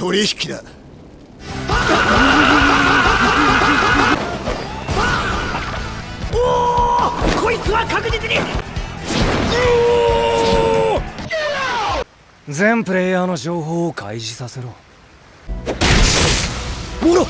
取引だ。こいつは確実に全プレイヤーの情報を開示させろ。ほら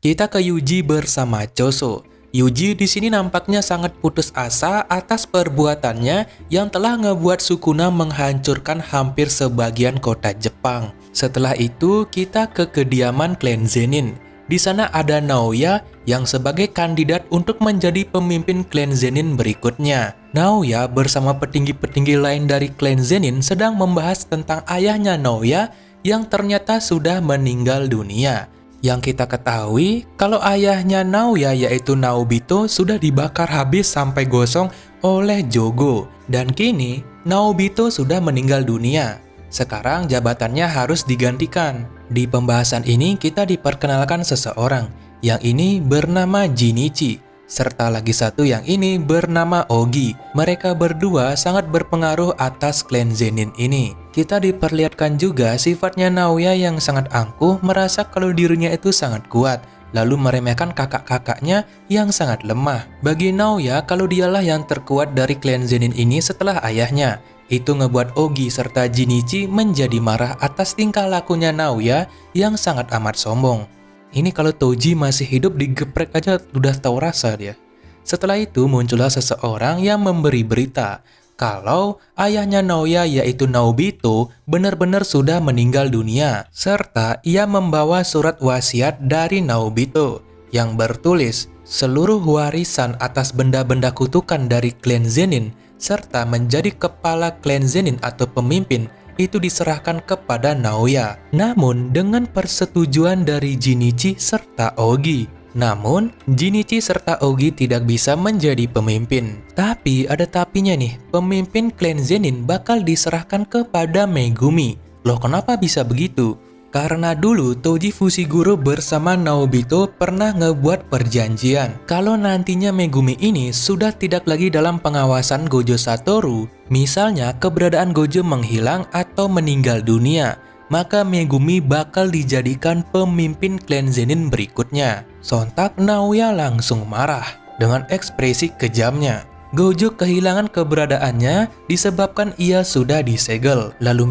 Kita ke Yuji bersama Choso. Yuji di sini nampaknya sangat putus asa atas perbuatannya yang telah ngebuat Sukuna menghancurkan hampir sebagian kota Jepang. Setelah itu, kita ke kediaman klan Zenin. Di sana ada Naoya yang sebagai kandidat untuk menjadi pemimpin klan Zenin berikutnya. Naoya bersama petinggi-petinggi lain dari klan Zenin sedang membahas tentang ayahnya Naoya yang ternyata sudah meninggal dunia. Yang kita ketahui, kalau ayahnya Naoya yaitu Naobito sudah dibakar habis sampai gosong oleh Jogo. Dan kini, Naobito sudah meninggal dunia. Sekarang jabatannya harus digantikan. Di pembahasan ini kita diperkenalkan seseorang. Yang ini bernama Jinichi. Serta lagi satu yang ini bernama Ogi. Mereka berdua sangat berpengaruh atas klan Zenin ini. Kita diperlihatkan juga sifatnya Naoya yang sangat angkuh, merasa kalau dirinya itu sangat kuat, lalu meremehkan kakak-kakaknya yang sangat lemah. Bagi Naoya, kalau dialah yang terkuat dari klan Zenin ini setelah ayahnya. Itu ngebuat Ogi serta Jinichi menjadi marah atas tingkah lakunya Naoya yang sangat amat sombong. Ini kalau Toji masih hidup digeprek aja udah tahu rasa dia. Setelah itu muncullah seseorang yang memberi berita kalau ayahnya Naoya yaitu Naobito benar-benar sudah meninggal dunia. Serta ia membawa surat wasiat dari Naobito yang bertulis seluruh warisan atas benda-benda kutukan dari klan Zenin serta menjadi kepala klan Zenin atau pemimpin itu diserahkan kepada Naoya. Namun dengan persetujuan dari Jinichi serta Ogi. Namun, Jinichi serta Ogi tidak bisa menjadi pemimpin. Tapi ada tapinya nih, pemimpin klan Zenin bakal diserahkan kepada Megumi. Loh kenapa bisa begitu? Karena dulu Toji Fushiguro bersama Naobito pernah ngebuat perjanjian kalau nantinya Megumi ini sudah tidak lagi dalam pengawasan Gojo Satoru, misalnya keberadaan Gojo menghilang atau meninggal dunia, maka Megumi bakal dijadikan pemimpin klan Zenin berikutnya. Sontak Naoya langsung marah dengan ekspresi kejamnya. Gojo kehilangan keberadaannya disebabkan ia sudah disegel. Lalu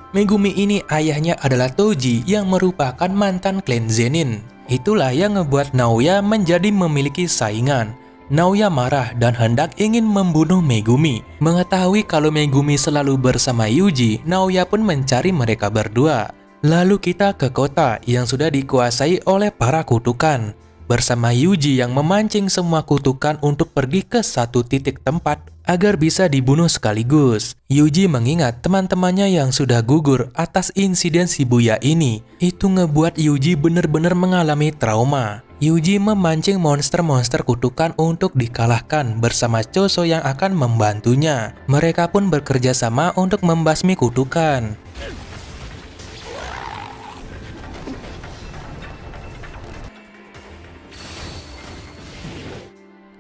Megumi ini ayahnya adalah Toji yang merupakan mantan klan Zenin. Itulah yang ngebuat Naoya menjadi memiliki saingan. Naoya marah dan hendak ingin membunuh Megumi. Mengetahui kalau Megumi selalu bersama Yuji, Naoya pun mencari mereka berdua. Lalu kita ke kota yang sudah dikuasai oleh para kutukan. Bersama Yuji yang memancing semua kutukan untuk pergi ke satu titik tempat agar bisa dibunuh sekaligus. Yuji mengingat teman-temannya yang sudah gugur atas insiden Shibuya ini. Itu ngebuat Yuji benar-benar mengalami trauma. Yuji memancing monster-monster kutukan untuk dikalahkan bersama Choso yang akan membantunya. Mereka pun bekerja sama untuk membasmi kutukan.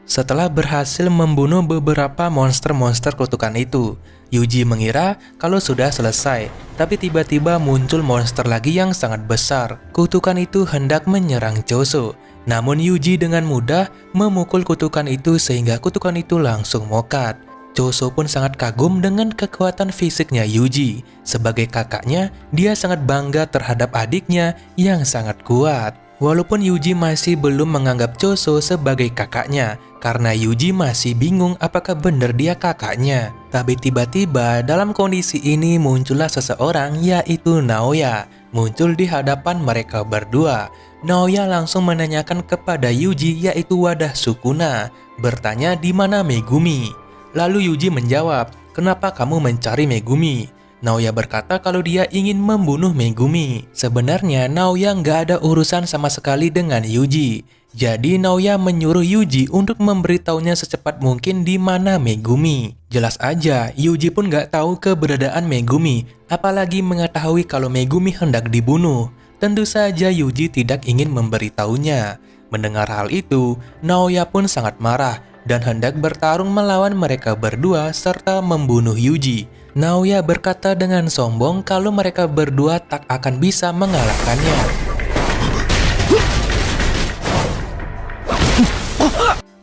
Setelah berhasil membunuh beberapa monster-monster kutukan itu, Yuji mengira kalau sudah selesai, tapi tiba-tiba muncul monster lagi yang sangat besar. Kutukan itu hendak menyerang Choso, namun Yuji dengan mudah memukul kutukan itu sehingga kutukan itu langsung mokat. Choso pun sangat kagum dengan kekuatan fisiknya Yuji. Sebagai kakaknya, dia sangat bangga terhadap adiknya yang sangat kuat. Walaupun Yuji masih belum menganggap Choso sebagai kakaknya, karena Yuji masih bingung apakah benar dia kakaknya. Tapi tiba-tiba dalam kondisi ini muncullah seseorang yaitu Naoya. Muncul di hadapan mereka berdua. Naoya langsung menanyakan kepada Yuji yaitu wadah Sukuna, bertanya di mana Megumi. Lalu Yuji menjawab, kenapa kamu mencari Megumi? Naoya berkata kalau dia ingin membunuh Megumi. Sebenarnya Naoya nggak ada urusan sama sekali dengan Yuji. Jadi Naoya menyuruh Yuji untuk memberitahunya secepat mungkin di mana Megumi. Jelas aja Yuji pun nggak tahu keberadaan Megumi, apalagi mengetahui kalau Megumi hendak dibunuh. Tentu saja Yuji tidak ingin memberitahunya. Mendengar hal itu, Naoya pun sangat marah dan hendak bertarung melawan mereka berdua serta membunuh Yuji. Naoya berkata dengan sombong kalau mereka berdua tak akan bisa mengalahkannya.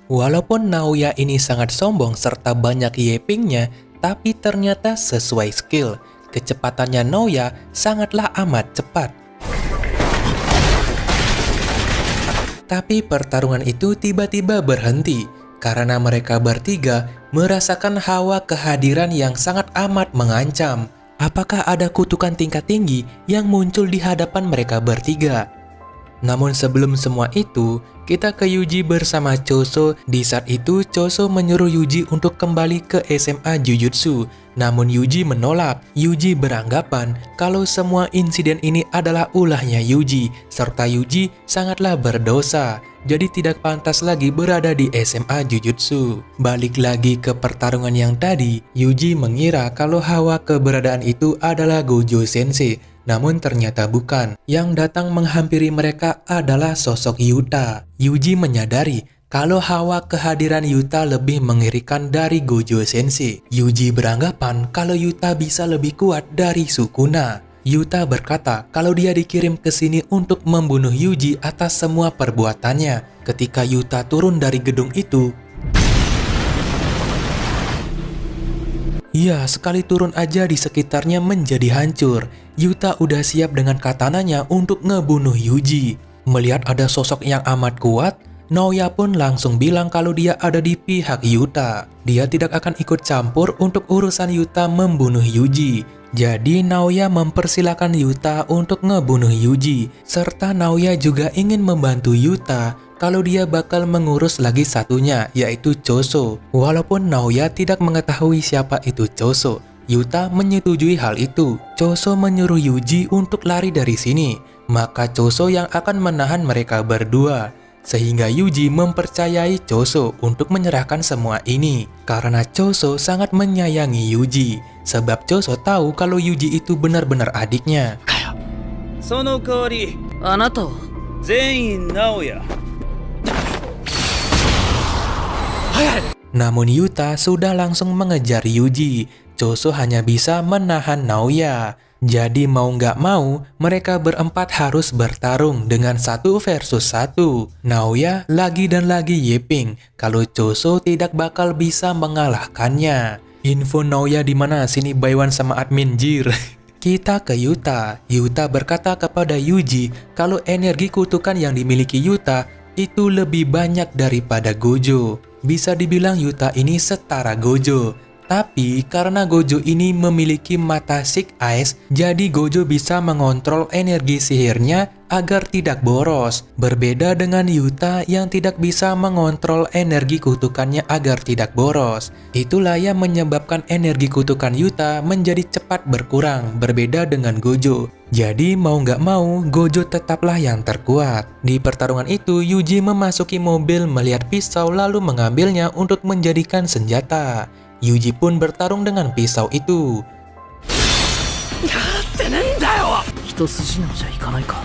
Walaupun Naoya ini sangat sombong serta banyak yepingnya, tapi ternyata sesuai skill. Kecepatannya Naoya sangatlah amat cepat. Tapi pertarungan itu tiba-tiba berhenti karena mereka bertiga merasakan hawa kehadiran yang sangat amat mengancam. Apakah ada kutukan tingkat tinggi yang muncul di hadapan mereka bertiga? Namun sebelum semua itu, kita ke Yuji bersama Choso. Di saat itu, Choso menyuruh Yuji untuk kembali ke SMA Jujutsu. Namun Yuji menolak. Yuji beranggapan kalau semua insiden ini adalah ulahnya Yuji, serta Yuji sangatlah berdosa. Jadi tidak pantas lagi berada di SMA Jujutsu. Balik lagi ke pertarungan yang tadi, Yuji mengira kalau hawa keberadaan itu adalah Gojo Sensei. Namun ternyata bukan. Yang datang menghampiri mereka adalah sosok Yuta. Yuji menyadari kalau hawa kehadiran Yuta lebih mengerikan dari Gojo Sensei. Yuji beranggapan kalau Yuta bisa lebih kuat dari Sukuna. Yuta berkata kalau dia dikirim ke sini untuk membunuh Yuji atas semua perbuatannya. Ketika Yuta turun dari gedung itu, ya, sekali turun aja di sekitarnya menjadi hancur. Yuta udah siap dengan katananya untuk ngebunuh Yuji. Melihat ada sosok yang amat kuat, Naoya pun langsung bilang kalau dia ada di pihak Yuta. Dia tidak akan ikut campur untuk urusan Yuta membunuh Yuji. Jadi Naoya mempersilahkan Yuta untuk ngebunuh Yuji. Serta Naoya juga ingin membantu Yuta kalau dia bakal mengurus lagi satunya, yaitu Choso. Walaupun Naoya tidak mengetahui siapa itu Choso, Yuta menyetujui hal itu. Choso menyuruh Yuji untuk lari dari sini, maka Choso yang akan menahan mereka berdua. Sehingga Yuji mempercayai Choso untuk menyerahkan semua ini. Karena Choso sangat menyayangi Yuji, sebab Choso tahu kalau Yuji itu benar-benar adiknya. その代わりあなたは全員直哉 Namun Yuta sudah langsung mengejar Yuji. Choso hanya bisa menahan Naoya. Jadi mau nggak mau, mereka berempat harus bertarung dengan 1 versus 1. Naoya lagi dan lagi yeping kalau Choso tidak bakal bisa mengalahkannya. Info Naoya di mana sini Baywan sama admin jir. Kita ke Yuta. Yuta berkata kepada Yuji kalau energi kutukan yang dimiliki Yuta itu lebih banyak daripada Gojo. Bisa dibilang Yuta ini setara Gojo. Tapi karena Gojo ini memiliki mata Six Eyes, jadi Gojo bisa mengontrol energi sihirnya agar tidak boros. Berbeda dengan Yuta yang tidak bisa mengontrol energi kutukannya agar tidak boros. Itulah yang menyebabkan energi kutukan Yuta menjadi cepat berkurang, berbeda dengan Gojo. Jadi mau nggak mau, Gojo tetaplah yang terkuat. Di pertarungan itu, Yuji memasuki mobil melihat pisau lalu mengambilnya untuk menjadikan senjata. Yuji pun bertarung dengan pisau itu.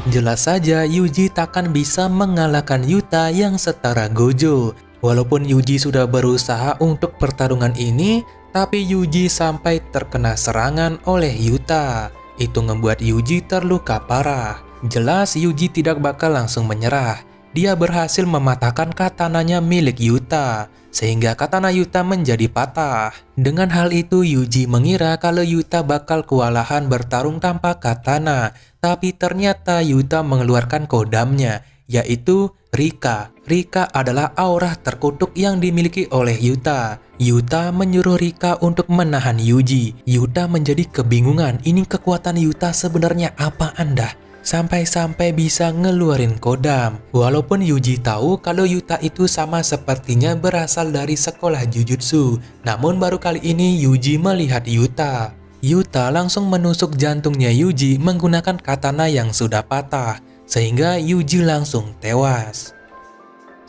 Jelas saja Yuji takkan bisa mengalahkan Yuta yang setara Gojo. Walaupun Yuji sudah berusaha untuk pertarungan ini, tapi Yuji sampai terkena serangan oleh Yuta. Itu membuat Yuji terluka parah. Jelas Yuji tidak bakal langsung menyerah. Dia berhasil mematahkan katananya milik Yuta, sehingga katana Yuta menjadi patah. Dengan hal itu Yuji mengira kalau Yuta bakal kewalahan bertarung tanpa katana, tapi ternyata Yuta mengeluarkan kodamnya, yaitu Rika. Rika adalah aura terkutuk yang dimiliki oleh Yuta. Yuta menyuruh Rika untuk menahan Yuji. Yuta menjadi kebingungan, ini kekuatan Yuta sebenarnya apaan dah? Sampai-sampai bisa ngeluarin kodam. Walaupun Yuji tahu kalau Yuta itu sama sepertinya berasal dari sekolah Jujutsu, namun baru kali ini Yuji melihat Yuta. Yuta langsung menusuk jantungnya Yuji menggunakan katana yang sudah patah, sehingga Yuji langsung tewas.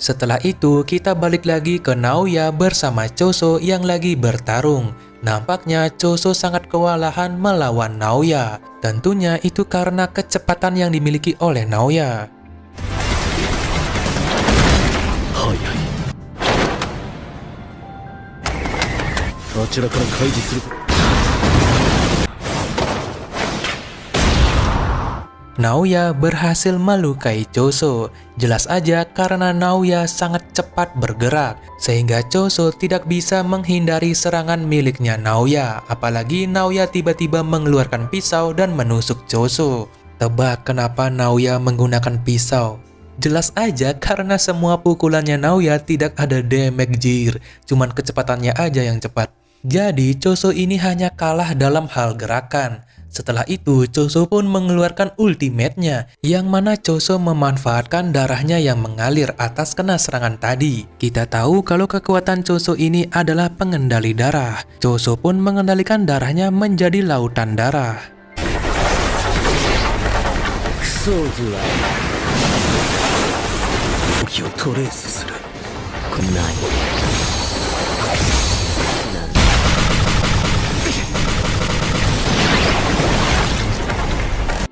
Setelah itu kita balik lagi ke Naoya bersama Choso yang lagi bertarung. Nampaknya Choso sangat kewalahan melawan Naoya. Tentunya itu karena kecepatan yang dimiliki oleh Naoya. あちらから開示する。 Naoya berhasil melukai Choso. Jelas aja karena Naoya sangat cepat bergerak, sehingga Choso tidak bisa menghindari serangan miliknya Naoya. Apalagi Naoya tiba-tiba mengeluarkan pisau dan menusuk Choso. Tebak kenapa Naoya menggunakan pisau? Jelas aja karena semua pukulannya Naoya tidak ada damage jir, cuman kecepatannya aja yang cepat. Jadi Choso ini hanya kalah dalam hal gerakan. Setelah itu, Choso pun mengeluarkan ultimate-nya, yang mana Choso memanfaatkan darahnya yang mengalir atas kena serangan tadi. Kita tahu kalau kekuatan Choso ini adalah pengendali darah. Choso pun mengendalikan darahnya menjadi lautan darah. クソズは時をトレースする。こんなに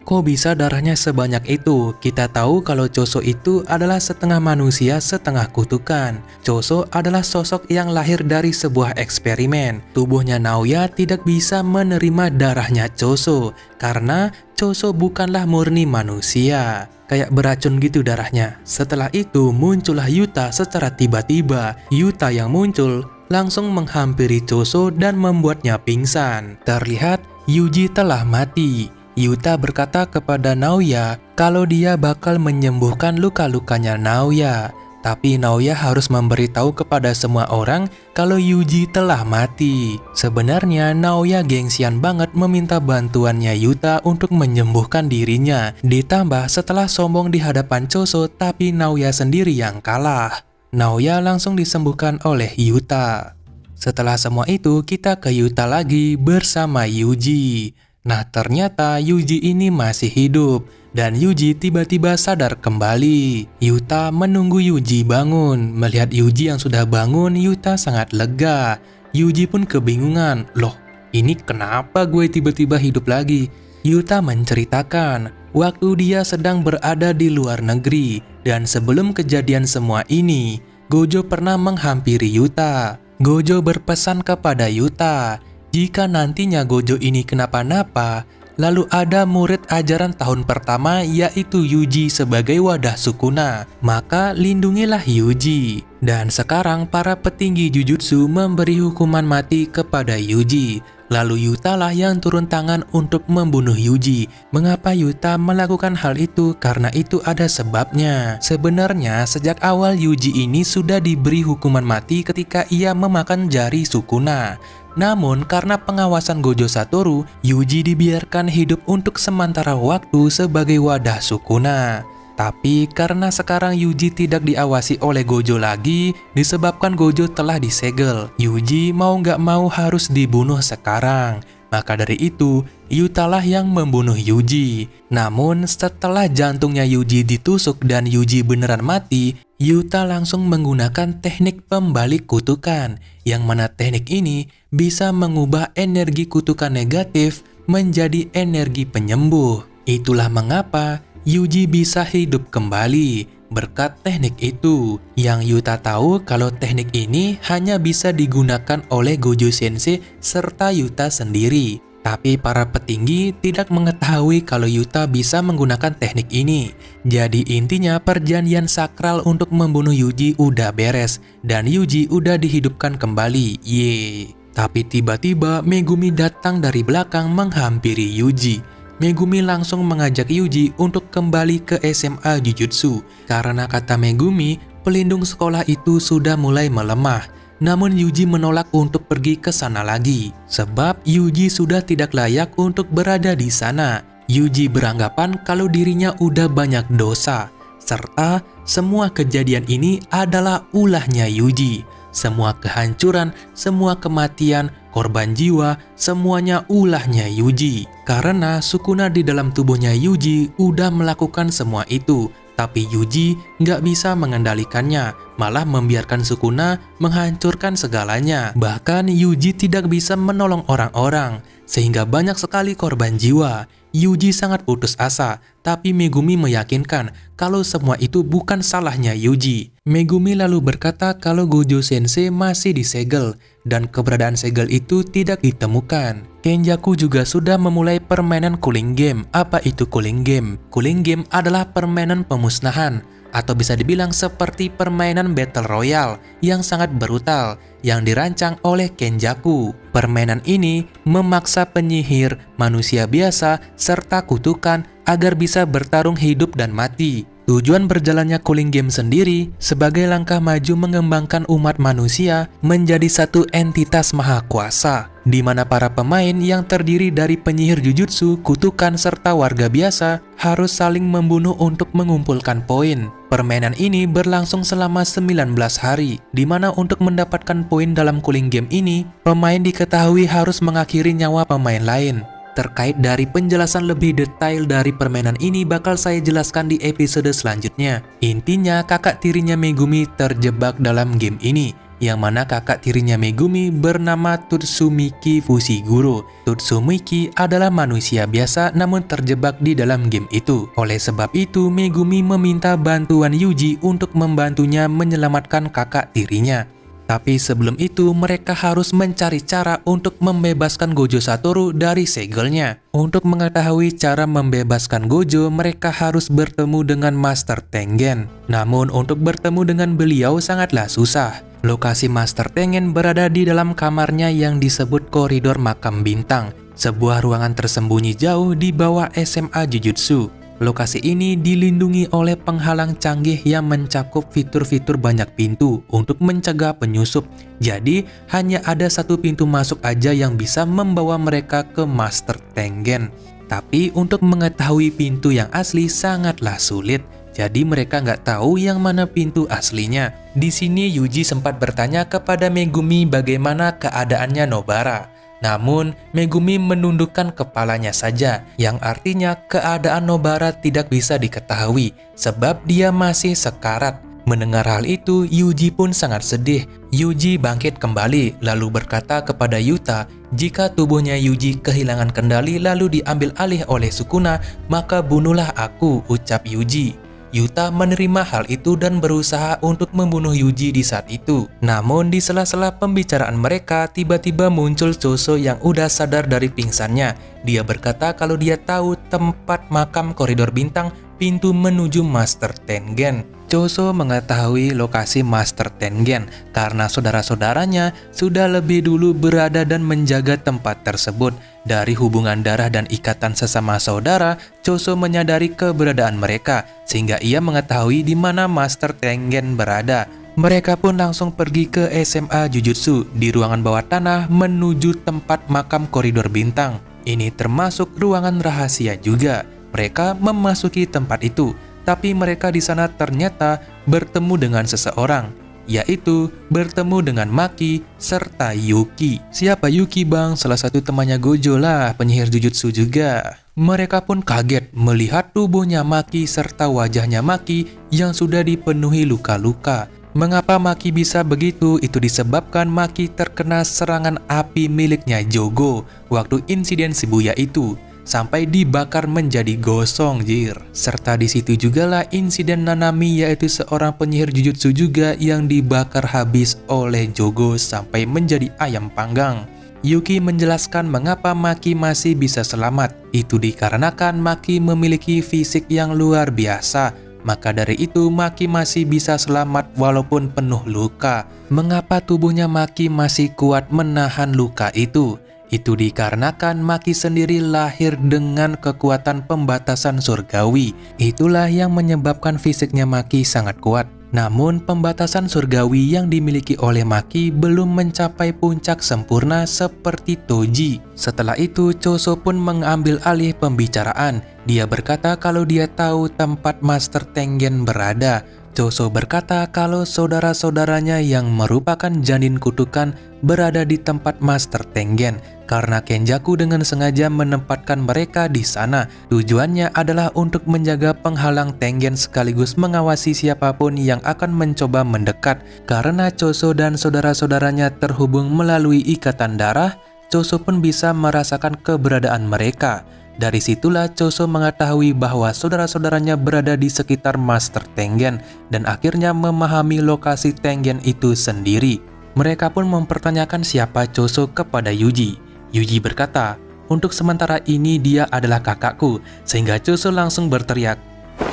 Kok bisa darahnya sebanyak itu? Kita tahu kalau Choso itu adalah setengah manusia, setengah kutukan. Choso adalah sosok yang lahir dari sebuah eksperimen. Tubuhnya Naoya tidak bisa menerima darahnya Choso, karena Choso bukanlah murni manusia. Kayak beracun gitu darahnya. Setelah itu muncullah Yuta secara tiba-tiba. Yuta yang muncul langsung menghampiri Choso dan membuatnya pingsan. Terlihat Yuji telah mati. Yuta berkata kepada Naoya kalau dia bakal menyembuhkan luka-lukanya Naoya. Tapi Naoya harus memberitahu kepada semua orang kalau Yuji telah mati. Sebenarnya Naoya gengsian banget meminta bantuannya Yuta untuk menyembuhkan dirinya. Ditambah setelah sombong di hadapan Choso, tapi Naoya sendiri yang kalah. Naoya langsung disembuhkan oleh Yuta. Setelah semua itu, kita ke Yuta lagi bersama Yuji. Nah, ternyata Yuji ini masih hidup dan Yuji tiba-tiba sadar kembali. Yuta menunggu Yuji bangun. Melihat Yuji yang sudah bangun, Yuta sangat lega. Yuji pun kebingungan. Loh, ini kenapa gue tiba-tiba hidup lagi? Yuta menceritakan waktu dia sedang berada di luar negeri dan sebelum kejadian semua ini, Gojo pernah menghampiri Yuta. Gojo berpesan kepada Yuta, jika nantinya Gojo ini kenapa-napa, lalu ada murid ajaran tahun pertama yaitu Yuji sebagai wadah Sukuna, maka lindungilah Yuji. Dan sekarang para petinggi Jujutsu memberi hukuman mati kepada Yuji. Lalu Yuta lah yang turun tangan untuk membunuh Yuji. Mengapa Yuta melakukan hal itu? Karena itu ada sebabnya. Sebenarnya sejak awal Yuji ini sudah diberi hukuman mati ketika ia memakan jari Sukuna. Namun karena pengawasan Gojo Satoru, Yuji dibiarkan hidup untuk sementara waktu sebagai wadah Sukuna. Tapi karena sekarang Yuji tidak diawasi oleh Gojo lagi, disebabkan Gojo telah disegel, Yuji mau nggak mau harus dibunuh sekarang. Maka dari itu, Yuta lah yang membunuh Yuji. Namun setelah jantungnya Yuji ditusuk dan Yuji beneran mati, Yuta langsung menggunakan teknik pembalik kutukan, yang mana teknik ini bisa mengubah energi kutukan negatif menjadi energi penyembuh. Itulah mengapa Yuji bisa hidup kembali berkat teknik itu. Yang Yuta tahu kalau teknik ini hanya bisa digunakan oleh Gojo Sensei serta Yuta sendiri. Tapi para petinggi tidak mengetahui kalau Yuta bisa menggunakan teknik ini. Jadi intinya perjanjian sakral untuk membunuh Yuji udah beres dan Yuji udah dihidupkan kembali. Yeay. Tapi tiba-tiba Megumi datang dari belakang menghampiri Yuji. Megumi langsung mengajak Yuji untuk kembali ke SMA Jujutsu. Karena kata Megumi, pelindung sekolah itu sudah mulai melemah. Namun Yuji menolak untuk pergi ke sana lagi. Sebab Yuji sudah tidak layak untuk berada di sana. Yuji beranggapan kalau dirinya udah banyak dosa. Serta semua kejadian ini adalah ulahnya Yuji. Semua kehancuran, semua kematian, korban jiwa, semuanya ulahnya Yuji. Karena Sukuna di dalam tubuhnya Yuji udah melakukan semua itu. Tapi Yuji nggak bisa mengendalikannya, malah membiarkan Sukuna menghancurkan segalanya. Bahkan Yuji tidak bisa menolong orang-orang, sehingga banyak sekali korban jiwa. Yuji sangat putus asa, tapi Megumi meyakinkan kalau semua itu bukan salahnya Yuji. Megumi lalu berkata kalau Gojo Sensei masih disegel, dan keberadaan segel itu tidak ditemukan. Kenjaku juga sudah memulai permainan cooling game. Apa itu cooling game? Cooling game adalah permainan pemusnahan, atau bisa dibilang seperti permainan Battle Royale yang sangat brutal yang dirancang oleh Kenjaku. Permainan ini memaksa penyihir, manusia biasa, serta kutukan agar bisa bertarung hidup dan mati. Tujuan berjalannya cooling game sendiri sebagai langkah maju mengembangkan umat manusia menjadi satu entitas maha kuasa, di mana para pemain yang terdiri dari penyihir jujutsu, kutukan, serta warga biasa harus saling membunuh untuk mengumpulkan poin. Permainan ini berlangsung selama 19 hari, di mana untuk mendapatkan poin dalam cooling game ini, pemain diketahui harus mengakhiri nyawa pemain lain. Terkait dari penjelasan lebih detail dari permainan ini bakal saya jelaskan di episode selanjutnya. Intinya, kakak tirinya Megumi terjebak dalam game ini, yang mana kakak tirinya Megumi bernama Tatsumiki Fushiguro. Tatsumiki adalah manusia biasa namun terjebak di dalam game itu. Oleh sebab itu, Megumi meminta bantuan Yuji untuk membantunya menyelamatkan kakak tirinya. Tapi sebelum itu, mereka harus mencari cara untuk membebaskan Gojo Satoru dari segelnya. Untuk mengetahui cara membebaskan Gojo, mereka harus bertemu dengan Master Tengen. Namun untuk bertemu dengan beliau sangatlah susah. Lokasi Master Tengen berada di dalam kamarnya yang disebut koridor makam bintang, sebuah ruangan tersembunyi jauh di bawah SMA Jujutsu. Lokasi ini dilindungi oleh penghalang canggih yang mencakup fitur-fitur banyak pintu untuk mencegah penyusup. Jadi, hanya ada satu pintu masuk aja yang bisa membawa mereka ke Master Tengen. Tapi untuk mengetahui pintu yang asli sangatlah sulit. Jadi mereka nggak tahu yang mana pintu aslinya. Di sini Yuji sempat bertanya kepada Megumi bagaimana keadaannya Nobara. Namun, Megumi menundukkan kepalanya saja, yang artinya keadaan Nobara tidak bisa diketahui, sebab dia masih sekarat. Mendengar hal itu, Yuji pun sangat sedih. Yuji bangkit kembali, lalu berkata kepada Yuta, jika tubuhnya Yuji kehilangan kendali lalu diambil alih oleh Sukuna, maka bunuhlah aku, ucap Yuji. Yuta menerima hal itu dan berusaha untuk membunuh Yuji di saat itu. Namun di sela-sela pembicaraan mereka, tiba-tiba muncul Choso yang udah sadar dari pingsannya. Dia berkata kalau dia tahu tempat makam koridor bintang, pintu menuju Master Tengen. Choso mengetahui lokasi Master Tengen karena saudara-saudaranya sudah lebih dulu berada dan menjaga tempat tersebut. Dari hubungan darah dan ikatan sesama saudara, Choso menyadari keberadaan mereka, sehingga ia mengetahui di mana Master Tengen berada. Mereka pun langsung pergi ke SMA Jujutsu di ruangan bawah tanah menuju tempat makam koridor bintang. Ini termasuk ruangan rahasia juga. Mereka memasuki tempat itu, tapi mereka di sana ternyata bertemu dengan seseorang, yaitu bertemu dengan Maki serta Yuki. Siapa Yuki bang? Salah satu temannya Gojo lah, penyihir Jujutsu juga. Mereka pun kaget melihat tubuhnya Maki serta wajahnya Maki yang sudah dipenuhi luka-luka. Mengapa Maki bisa begitu? Itu disebabkan Maki terkena serangan api miliknya Jogo waktu insiden Shibuya itu, sampai dibakar menjadi gosong jir. Serta di situ juga lah insiden Nanami, yaitu seorang penyihir Jujutsu juga yang dibakar habis oleh Jogo sampai menjadi ayam panggang. Yuki menjelaskan mengapa Maki masih bisa selamat. Itu dikarenakan Maki memiliki fisik yang luar biasa. Maka dari itu Maki masih bisa selamat walaupun penuh luka. Mengapa tubuhnya Maki masih kuat menahan luka itu? Itu dikarenakan Maki sendiri lahir dengan kekuatan pembatasan surgawi. Itulah yang menyebabkan fisiknya Maki sangat kuat. Namun pembatasan surgawi yang dimiliki oleh Maki belum mencapai puncak sempurna seperti Toji. Setelah itu Choso pun mengambil alih pembicaraan. Dia berkata kalau dia tahu tempat Master Tengen berada. Choso berkata kalau saudara-saudaranya yang merupakan janin kutukan berada di tempat Master Tengen karena Kenjaku dengan sengaja menempatkan mereka di sana. Tujuannya adalah untuk menjaga penghalang Tengen sekaligus mengawasi siapapun yang akan mencoba mendekat. Karena Choso dan saudara-saudaranya terhubung melalui ikatan darah, Choso pun bisa merasakan keberadaan mereka. Dari situlah Choso mengetahui bahwa saudara-saudaranya berada di sekitar Master Tengen dan akhirnya memahami lokasi Tengen itu sendiri. Mereka pun mempertanyakan siapa Choso kepada Yuji. Yuji berkata, untuk sementara ini dia adalah kakakku, sehingga Choso langsung berteriak,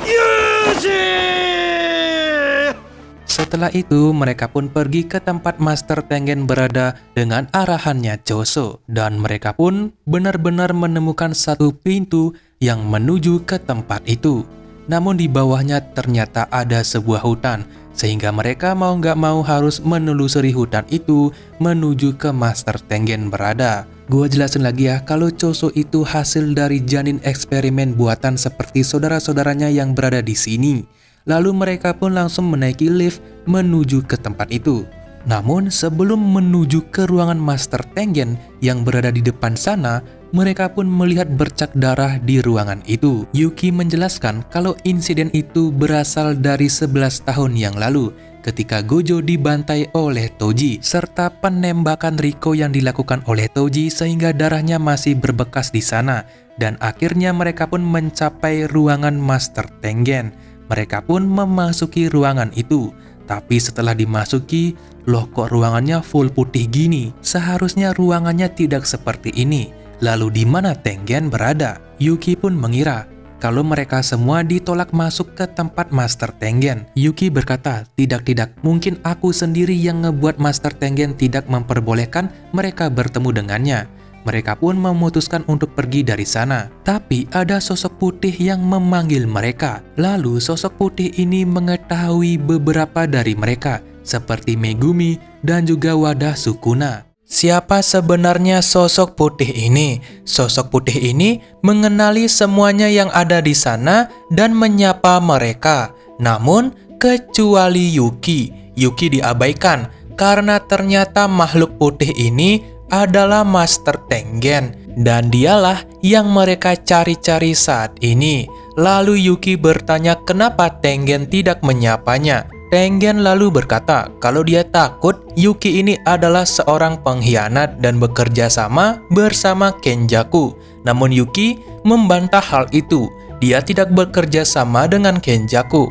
Yuji! Setelah itu, mereka pun pergi ke tempat Master Tengen berada dengan arahannya Choso. Dan mereka pun benar-benar menemukan satu pintu yang menuju ke tempat itu. Namun di bawahnya ternyata ada sebuah hutan, sehingga mereka mau nggak mau harus menelusuri hutan itu menuju ke Master Tengen berada. Gua jelasin lagi ya, kalau Choso itu hasil dari janin eksperimen buatan seperti saudara-saudaranya yang berada di sini. Lalu mereka pun langsung menaiki lift menuju ke tempat itu. Namun sebelum menuju ke ruangan Master Tengen yang berada di depan sana, mereka pun melihat bercak darah di ruangan itu. Yuki menjelaskan kalau insiden itu berasal dari 11 tahun yang lalu ketika Gojo dibantai oleh Toji, serta penembakan Riko yang dilakukan oleh Toji sehingga darahnya masih berbekas di sana. Dan akhirnya mereka pun mencapai ruangan Master Tengen. Mereka pun memasuki ruangan itu. Tapi setelah dimasuki, loh kok ruangannya full putih gini? Seharusnya ruangannya tidak seperti ini. Lalu di mana Tengen berada? Yuki pun mengira kalau mereka semua ditolak masuk ke tempat Master Tengen. Yuki berkata, tidak, mungkin aku sendiri yang ngebuat Master Tengen tidak memperbolehkan mereka bertemu dengannya. Mereka pun memutuskan untuk pergi dari sana. Tapi ada sosok putih yang memanggil mereka. Lalu sosok putih ini mengetahui beberapa dari mereka, seperti Megumi dan juga wadah Sukuna. Siapa sebenarnya sosok putih ini? Sosok putih ini mengenali semuanya yang ada di sana dan menyapa mereka. Namun, kecuali Yuki. Yuki diabaikan karena ternyata makhluk putih ini adalah Master Tengen, dan dialah yang mereka cari-cari saat ini. Lalu Yuki bertanya kenapa Tengen tidak menyapanya. Tengen lalu berkata kalau dia takut Yuki ini adalah seorang pengkhianat dan bekerja sama bersama Kenjaku. Namun Yuki membantah hal itu. Dia tidak bekerja sama dengan Kenjaku.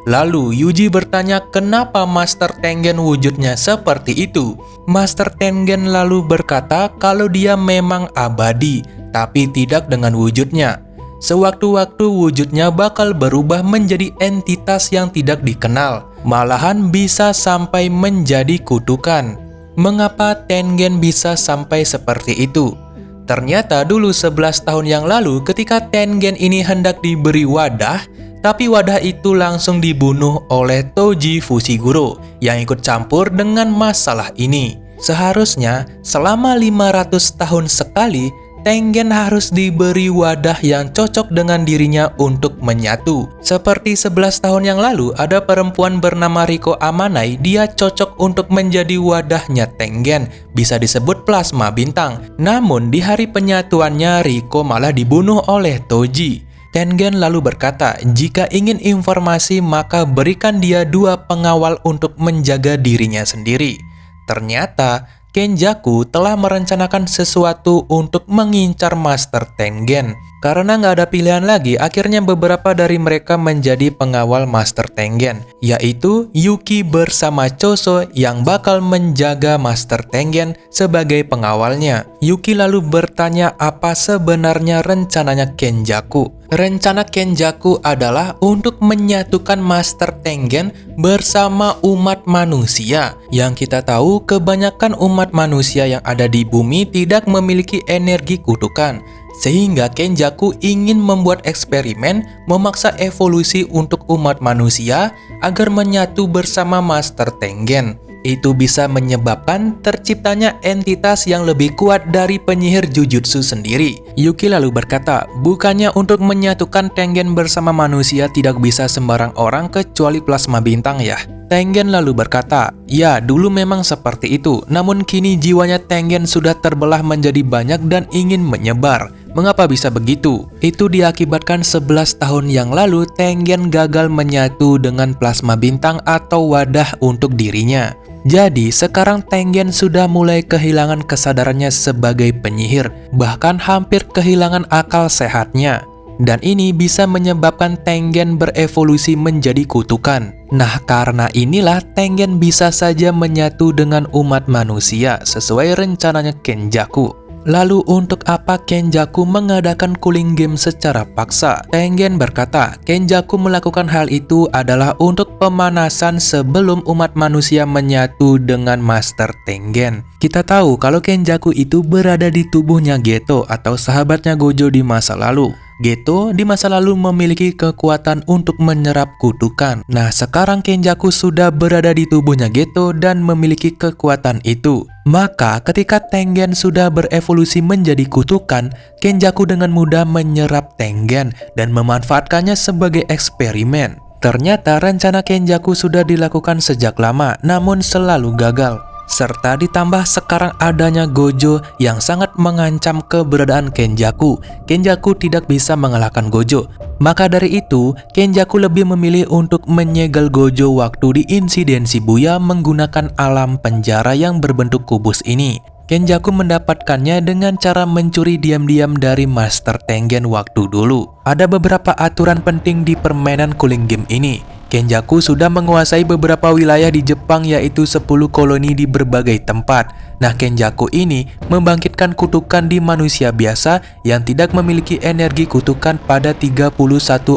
Lalu Yuji bertanya kenapa Master Tengen wujudnya seperti itu. Master Tengen lalu berkata kalau dia memang abadi, tapi tidak dengan wujudnya. Sewaktu-waktu wujudnya bakal berubah menjadi entitas yang tidak dikenal. Malahan bisa sampai menjadi kutukan. Mengapa Tengen bisa sampai seperti itu? Ternyata dulu 11 tahun yang lalu ketika Tengen ini hendak diberi wadah, tapi wadah itu langsung dibunuh oleh Toji Fushiguro yang ikut campur dengan masalah ini. Seharusnya selama 500 tahun sekali, Tengen harus diberi wadah yang cocok dengan dirinya untuk menyatu. Seperti 11 tahun yang lalu, ada perempuan bernama Riko Amanai, dia cocok untuk menjadi wadahnya Tengen, bisa disebut plasma bintang. Namun di hari penyatuannya, Riko malah dibunuh oleh Toji. Tengen lalu berkata, jika ingin informasi maka berikan dia 2 pengawal untuk menjaga dirinya sendiri. Ternyata Kenjaku telah merencanakan sesuatu untuk mengincar Master Tengen. Karena nggak ada pilihan lagi, akhirnya beberapa dari mereka menjadi pengawal Master Tengen, yaitu Yuki bersama Choso yang bakal menjaga Master Tengen sebagai pengawalnya. Yuki lalu bertanya apa sebenarnya rencananya Kenjaku. Rencana Kenjaku adalah untuk menyatukan Master Tengen bersama umat manusia. Yang kita tahu, kebanyakan umat manusia yang ada di bumi tidak memiliki energi kutukan. Sehingga Kenjaku ingin membuat eksperimen memaksa evolusi untuk umat manusia agar menyatu bersama Master Tengen. Itu bisa menyebabkan terciptanya entitas yang lebih kuat dari penyihir Jujutsu sendiri. Yuki lalu berkata, bukannya untuk menyatukan Tengen bersama manusia tidak bisa sembarang orang kecuali plasma bintang ya? Tengen lalu berkata, ya dulu memang seperti itu, namun kini jiwanya Tengen sudah terbelah menjadi banyak dan ingin menyebar. Mengapa bisa begitu? Itu diakibatkan 11 tahun yang lalu Tengen gagal menyatu dengan plasma bintang atau wadah untuk dirinya. Jadi sekarang Tengen sudah mulai kehilangan kesadarannya sebagai penyihir, bahkan hampir kehilangan akal sehatnya. Dan ini bisa menyebabkan Tengen berevolusi menjadi kutukan. Nah, karena inilah Tengen bisa saja menyatu dengan umat manusia sesuai rencananya Kenjaku. Lalu untuk apa Kenjaku mengadakan cooling game secara paksa? Tengen berkata, Kenjaku melakukan hal itu adalah untuk pemanasan sebelum umat manusia menyatu dengan Master Tengen. Kita tahu kalau Kenjaku itu berada di tubuhnya Geto atau sahabatnya Gojo di masa lalu. Geto di masa lalu memiliki kekuatan untuk menyerap kutukan. Nah, sekarang Kenjaku sudah berada di tubuhnya Geto dan memiliki kekuatan itu. Maka ketika Tengen sudah berevolusi menjadi kutukan, Kenjaku dengan mudah menyerap Tengen dan memanfaatkannya sebagai eksperimen. Ternyata rencana Kenjaku sudah dilakukan sejak lama, namun selalu gagal. Serta ditambah sekarang adanya Gojo yang sangat mengancam keberadaan Kenjaku. Kenjaku tidak bisa mengalahkan Gojo. Maka dari itu, Kenjaku lebih memilih untuk menyegel Gojo waktu di insiden Shibuya menggunakan alam penjara yang berbentuk kubus ini. Kenjaku mendapatkannya dengan cara mencuri diam-diam dari Master Tengen waktu dulu. Ada beberapa aturan penting di permainan cooling game ini. Kenjaku sudah menguasai beberapa wilayah di Jepang, yaitu 10 koloni di berbagai tempat. Nah, Kenjaku ini membangkitkan kutukan di manusia biasa yang tidak memiliki energi kutukan pada 31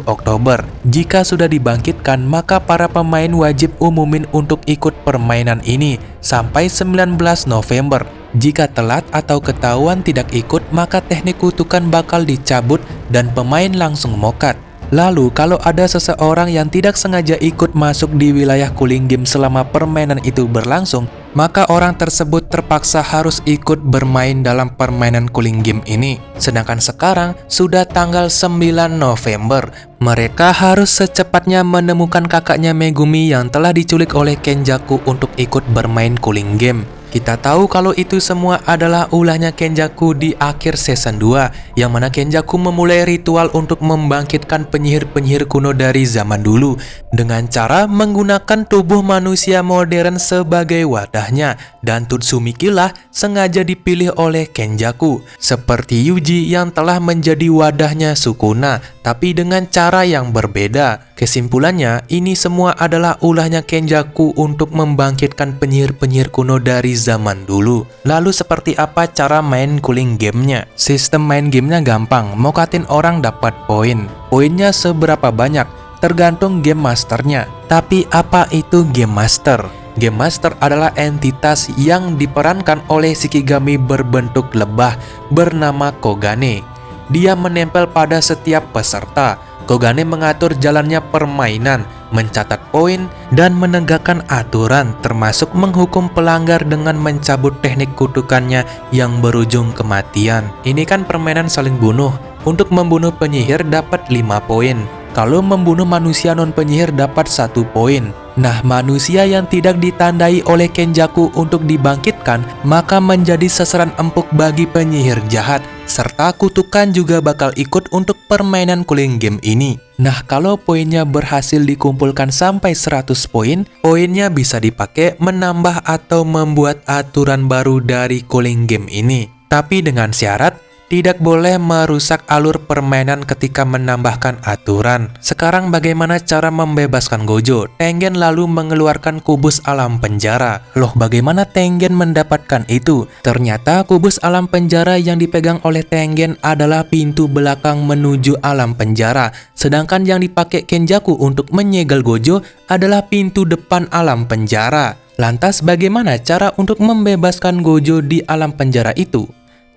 Oktober. Jika sudah dibangkitkan, maka para pemain wajib umumin untuk ikut permainan ini sampai 19 November. Jika telat atau ketahuan tidak ikut, maka teknik kutukan bakal dicabut dan pemain langsung mokat. Lalu, kalau ada seseorang yang tidak sengaja ikut masuk di wilayah cooling game selama permainan itu berlangsung, maka orang tersebut terpaksa harus ikut bermain dalam permainan cooling game ini. Sedangkan sekarang sudah tanggal 9 November. Mereka harus secepatnya menemukan kakaknya Megumi yang telah diculik oleh Kenjaku untuk ikut bermain cooling game. Kita tahu kalau itu semua adalah ulahnya Kenjaku di akhir season 2, yang mana Kenjaku memulai ritual untuk membangkitkan penyihir-penyihir kuno dari zaman dulu dengan cara menggunakan tubuh manusia modern sebagai wadahnya, dan Tsutsumiki lah sengaja dipilih oleh Kenjaku seperti Yuji yang telah menjadi wadahnya Sukuna, tapi dengan cara yang berbeda. Kesimpulannya, ini semua adalah ulahnya Kenjaku untuk membangkitkan penyihir-penyihir kuno dari zaman dulu. Lalu seperti apa cara main cooling gamenya? Sistem main gamenya gampang, mokatin orang dapat poin. Poinnya seberapa banyak? Tergantung game masternya. Tapi apa itu game master? Game master adalah entitas yang diperankan oleh Shikigami berbentuk lebah bernama Kogane. Dia menempel pada setiap peserta. Kogane mengatur jalannya permainan, mencatat poin, dan menegakkan aturan, termasuk menghukum pelanggar dengan mencabut teknik kutukannya yang berujung kematian. Ini kan permainan saling bunuh. Untuk membunuh penyihir dapat 5 poin. Kalau membunuh manusia non-penyihir dapat 1 poin. Nah, manusia yang tidak ditandai oleh Kenjaku untuk dibangkitkan, maka menjadi sasaran empuk bagi penyihir jahat. Serta kutukan juga bakal ikut untuk permainan cooling game ini. Nah, kalau poinnya berhasil dikumpulkan sampai 100 poin, poinnya bisa dipakai menambah atau membuat aturan baru dari cooling game ini. Tapi dengan syarat, tidak boleh merusak alur permainan ketika menambahkan aturan. Sekarang bagaimana cara membebaskan Gojo? Tengen lalu mengeluarkan kubus alam penjara. Loh, bagaimana Tengen mendapatkan itu? Ternyata kubus alam penjara yang dipegang oleh Tengen adalah pintu belakang menuju alam penjara. Sedangkan yang dipakai Kenjaku untuk menyegel Gojo adalah pintu depan alam penjara. Lantas bagaimana cara untuk membebaskan Gojo di alam penjara itu?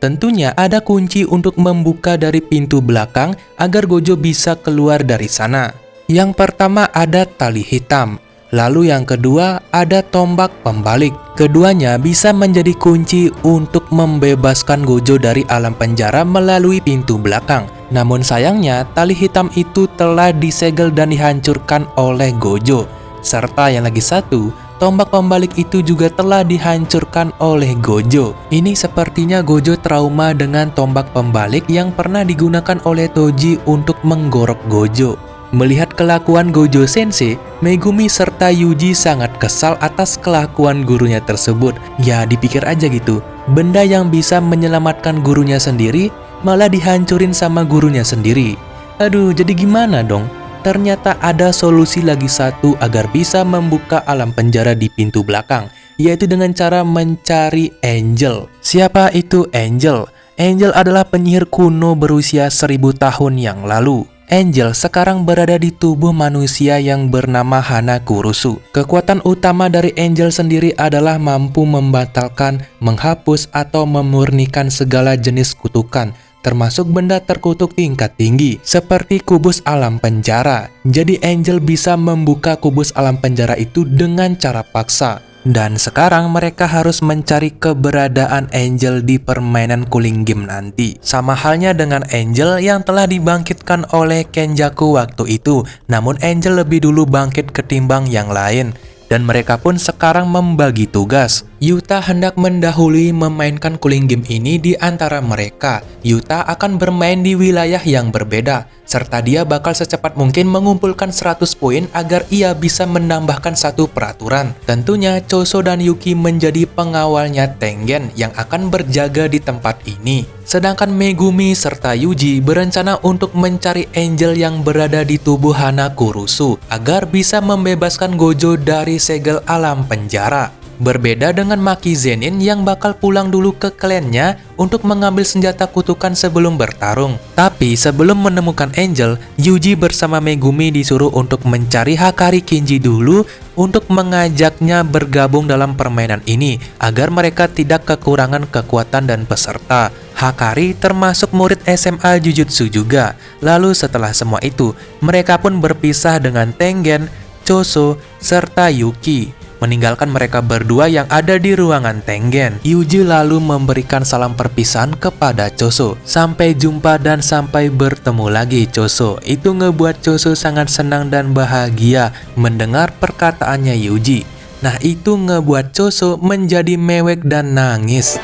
Tentunya ada kunci untuk membuka dari pintu belakang agar Gojo bisa keluar dari sana. Yang pertama ada tali hitam, lalu yang kedua ada tombak pembalik. Keduanya bisa menjadi kunci untuk membebaskan Gojo dari alam penjara melalui pintu belakang. Namun sayangnya tali hitam itu telah disegel dan dihancurkan oleh Gojo. Serta yang lagi satu, tombak pembalik itu juga telah dihancurkan oleh Gojo. Ini sepertinya Gojo trauma dengan tombak pembalik yang pernah digunakan oleh Toji untuk menggorok Gojo. Melihat kelakuan Gojo Sensei, Megumi serta Yuji sangat kesal atas kelakuan gurunya tersebut. Ya dipikir aja gitu, benda yang bisa menyelamatkan gurunya sendiri malah dihancurin sama gurunya sendiri. Aduh, jadi gimana dong? Ternyata ada solusi lagi satu agar bisa membuka alam penjara di pintu belakang, yaitu dengan cara mencari Angel. Siapa itu Angel? Angel adalah penyihir kuno berusia 1000 tahun yang lalu. Angel sekarang berada di tubuh manusia yang bernama Hana Kurusu. Kekuatan utama dari Angel sendiri adalah mampu membatalkan, menghapus, atau memurnikan segala jenis kutukan, termasuk benda terkutuk tingkat tinggi, seperti kubus alam penjara. Jadi Angel bisa membuka kubus alam penjara itu dengan cara paksa. Dan sekarang mereka harus mencari keberadaan Angel di permainan Cooling Game nanti. Sama halnya dengan Angel yang telah dibangkitkan oleh Kenjaku waktu itu. Namun Angel lebih dulu bangkit ketimbang yang lain. Dan mereka pun sekarang membagi tugas. Yuta hendak mendahului memainkan Cooling Game ini di antara mereka. Yuta akan bermain di wilayah yang berbeda, serta dia bakal secepat mungkin mengumpulkan 100 poin agar ia bisa menambahkan satu peraturan. Tentunya Choso dan Yuki menjadi pengawalnya Tengen yang akan berjaga di tempat ini. Sedangkan Megumi serta Yuji berencana untuk mencari Angel yang berada di tubuh Hana Kurusu agar bisa membebaskan Gojo dari segel alam penjara. Berbeda dengan Maki Zenin yang bakal pulang dulu ke klannya untuk mengambil senjata kutukan sebelum bertarung. Tapi sebelum menemukan Angel, Yuji bersama Megumi disuruh untuk mencari Hakari Kinji dulu untuk mengajaknya bergabung dalam permainan ini agar mereka tidak kekurangan kekuatan dan peserta. Hakari termasuk murid SMA Jujutsu juga. Lalu setelah semua itu, mereka pun berpisah dengan Tengen, Choso, serta Yuki, meninggalkan mereka berdua yang ada di ruangan Tengen. Yuji lalu memberikan salam perpisahan kepada Choso. Sampai jumpa dan sampai bertemu lagi Choso. Itu ngebuat Choso sangat senang dan bahagia mendengar perkataannya Yuji. Nah itu ngebuat Choso menjadi mewek dan nangis.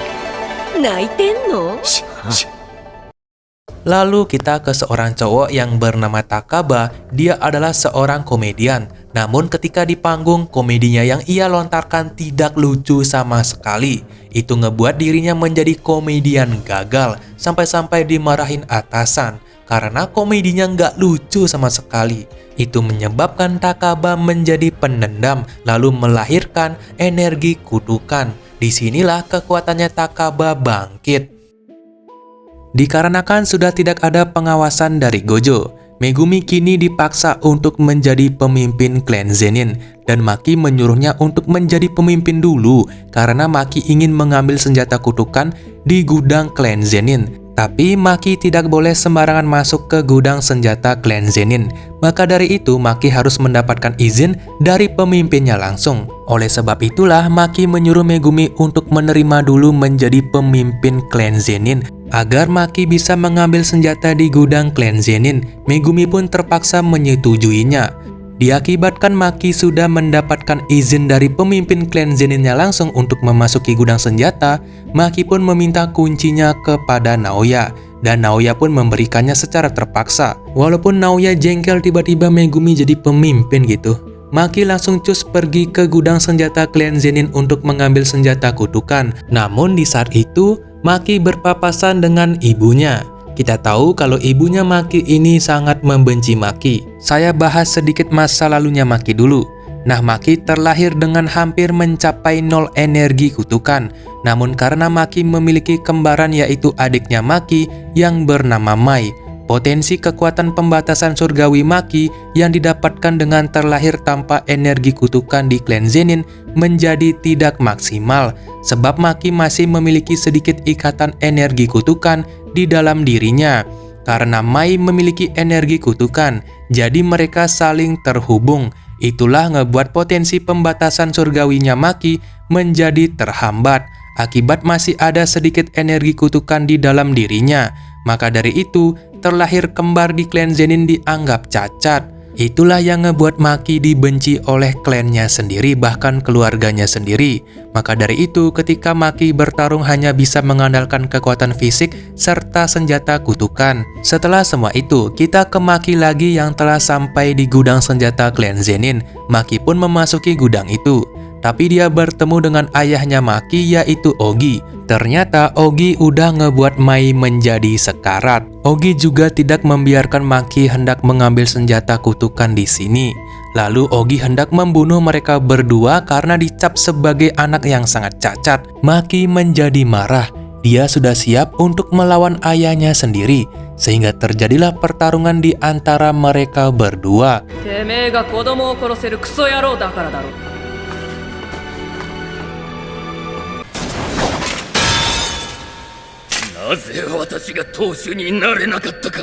Lalu kita ke seorang cowok yang bernama Takaba. Dia adalah seorang komedian. Namun ketika di panggung, komedinya yang ia lontarkan tidak lucu sama sekali. Itu ngebuat dirinya menjadi komedian gagal, sampai-sampai dimarahin atasan karena komedinya nggak lucu sama sekali. Itu menyebabkan Takaba menjadi pendendam, lalu melahirkan energi kutukan. Disinilah kekuatannya Takaba bangkit. Dikarenakan sudah tidak ada pengawasan dari Gojo, Megumi kini dipaksa untuk menjadi pemimpin klan Zenin, dan Maki menyuruhnya untuk menjadi pemimpin dulu karena Maki ingin mengambil senjata kutukan di gudang klan Zenin. Tapi Maki tidak boleh sembarangan masuk ke gudang senjata klan Zenin. Maka dari itu Maki harus mendapatkan izin dari pemimpinnya langsung. Oleh sebab itulah Maki menyuruh Megumi untuk menerima dulu menjadi pemimpin klan Zenin agar Maki bisa mengambil senjata di gudang klan Zenin. Megumi pun terpaksa menyetujuinya. Diakibatkan Maki sudah mendapatkan izin dari pemimpin klan Zeninnya langsung untuk memasuki gudang senjata, Maki pun meminta kuncinya kepada Naoya, dan Naoya pun memberikannya secara terpaksa. Walaupun Naoya jengkel tiba-tiba Megumi jadi pemimpin gitu, Maki langsung cus pergi ke gudang senjata klan Zenin untuk mengambil senjata kutukan. Namun di saat itu, Maki berpapasan dengan ibunya. Kita tahu kalau ibunya Maki ini sangat membenci Maki. Saya bahas sedikit masa lalunya Maki dulu. Nah, Maki terlahir dengan hampir mencapai 0 energi kutukan. Namun karena Maki memiliki kembaran yaitu adiknya Maki yang bernama Mai, potensi kekuatan pembatasan surgawi Maki yang didapatkan dengan terlahir tanpa energi kutukan di klan Zenin menjadi tidak maksimal. Sebab Maki masih memiliki sedikit ikatan energi kutukan di dalam dirinya. Karena Mai memiliki energi kutukan, jadi mereka saling terhubung. Itulah ngebuat potensi pembatasan surgawinya Maki menjadi terhambat. Akibat masih ada sedikit energi kutukan di dalam dirinya. Maka dari itu, terlahir kembar di klan Zenin dianggap cacat. Itulah yang ngebuat Maki dibenci oleh klannya sendiri, bahkan keluarganya sendiri. Maka dari itu, ketika Maki bertarung hanya bisa mengandalkan kekuatan fisik serta senjata kutukan. Setelah semua itu, kita ke Maki lagi yang telah sampai di gudang senjata klan Zenin. Maki pun memasuki gudang itu. Tapi dia bertemu dengan ayahnya Maki, yaitu Ogi. Ternyata Ogi udah ngebuat Mai menjadi sekarat. Ogi juga tidak membiarkan Maki hendak mengambil senjata kutukan di sini. Lalu Ogi hendak membunuh mereka berdua karena dicap sebagai anak yang sangat cacat. Maki menjadi marah. Dia sudah siap untuk melawan ayahnya sendiri, sehingga terjadilah pertarungan di antara mereka berdua. てめえが子供を殺せるクソ野郎だからだろ。なぜ私が当主になれなかったか。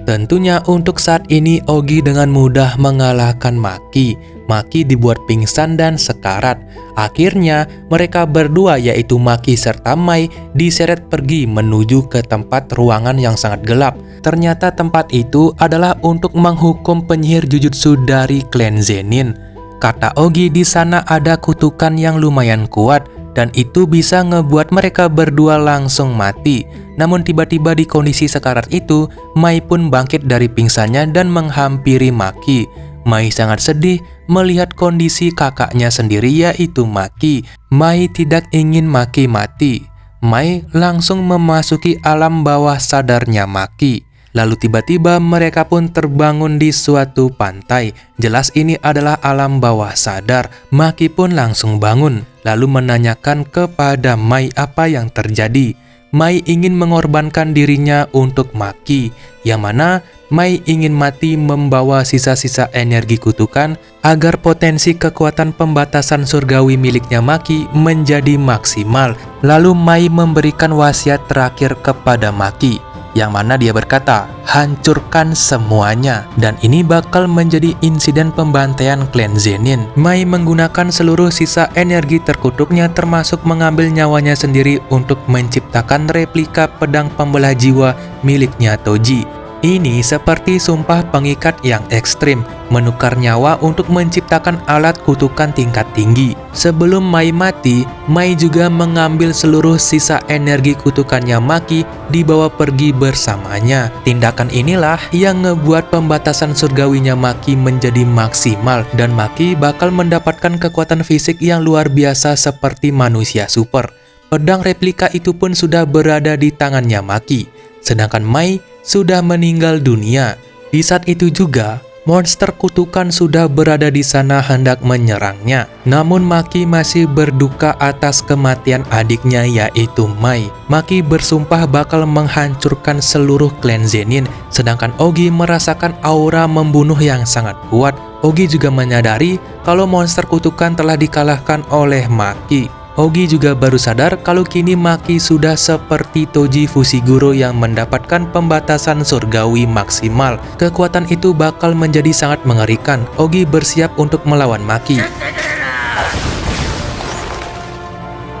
Tentunya untuk saat ini Ogi dengan mudah mengalahkan Maki. Maki dibuat pingsan dan sekarat. Akhirnya mereka berdua, yaitu Maki serta Mai, diseret pergi menuju ke tempat ruangan yang sangat gelap. Ternyata tempat itu adalah untuk menghukum penyihir jujutsu dari klan Zenin. Kata Ogi, di sana ada kutukan yang lumayan kuat dan itu bisa ngebuat mereka berdua langsung mati. Namun tiba-tiba di kondisi sekarat itu, Mai pun bangkit dari pingsannya dan menghampiri Maki. Mai sangat sedih melihat kondisi kakaknya sendiri, yaitu Maki. Mai tidak ingin Maki mati. Mai langsung memasuki alam bawah sadarnya Maki. Lalu tiba-tiba mereka pun terbangun di suatu pantai. Jelas ini adalah alam bawah sadar. Maki pun langsung bangun, lalu menanyakan kepada Mai apa yang terjadi. Mai ingin mengorbankan dirinya untuk Maki, yang mana Mai ingin mati membawa sisa-sisa energi kutukan agar potensi kekuatan pembatasan surgawi miliknya Maki menjadi maksimal. Lalu Mai memberikan wasiat terakhir kepada Maki, yang mana dia berkata, hancurkan semuanya. Dan ini bakal menjadi insiden pembantaian klan Zenin. Mai menggunakan seluruh sisa energi terkutuknya, termasuk mengambil nyawanya sendiri untuk menciptakan replika pedang pembelah jiwa miliknya Toji. Ini seperti sumpah pengikat yang ekstrim, menukar nyawa untuk menciptakan alat kutukan tingkat tinggi. Sebelum Mai mati, Mai juga mengambil seluruh sisa energi kutukannya Maki dibawa pergi bersamanya. Tindakan inilah yang ngebuat pembatasan surgawinya Maki menjadi maksimal dan Maki bakal mendapatkan kekuatan fisik yang luar biasa seperti manusia super. Pedang replika itu pun sudah berada di tangannya Maki, sedangkan Mai sudah meninggal dunia. Di saat itu juga, monster kutukan sudah berada di sana hendak menyerangnya. Namun Maki masih berduka atas kematian adiknya, yaitu Mai. Maki bersumpah bakal menghancurkan seluruh klan Zenin, sedangkan Ogi merasakan aura membunuh yang sangat kuat. Ogi juga menyadari kalau monster kutukan telah dikalahkan oleh Maki. Ogi juga baru sadar kalau kini Maki sudah seperti Toji Fushiguro yang mendapatkan pembatasan surgawi maksimal. Kekuatan itu bakal menjadi sangat mengerikan. Ogi bersiap untuk melawan Maki.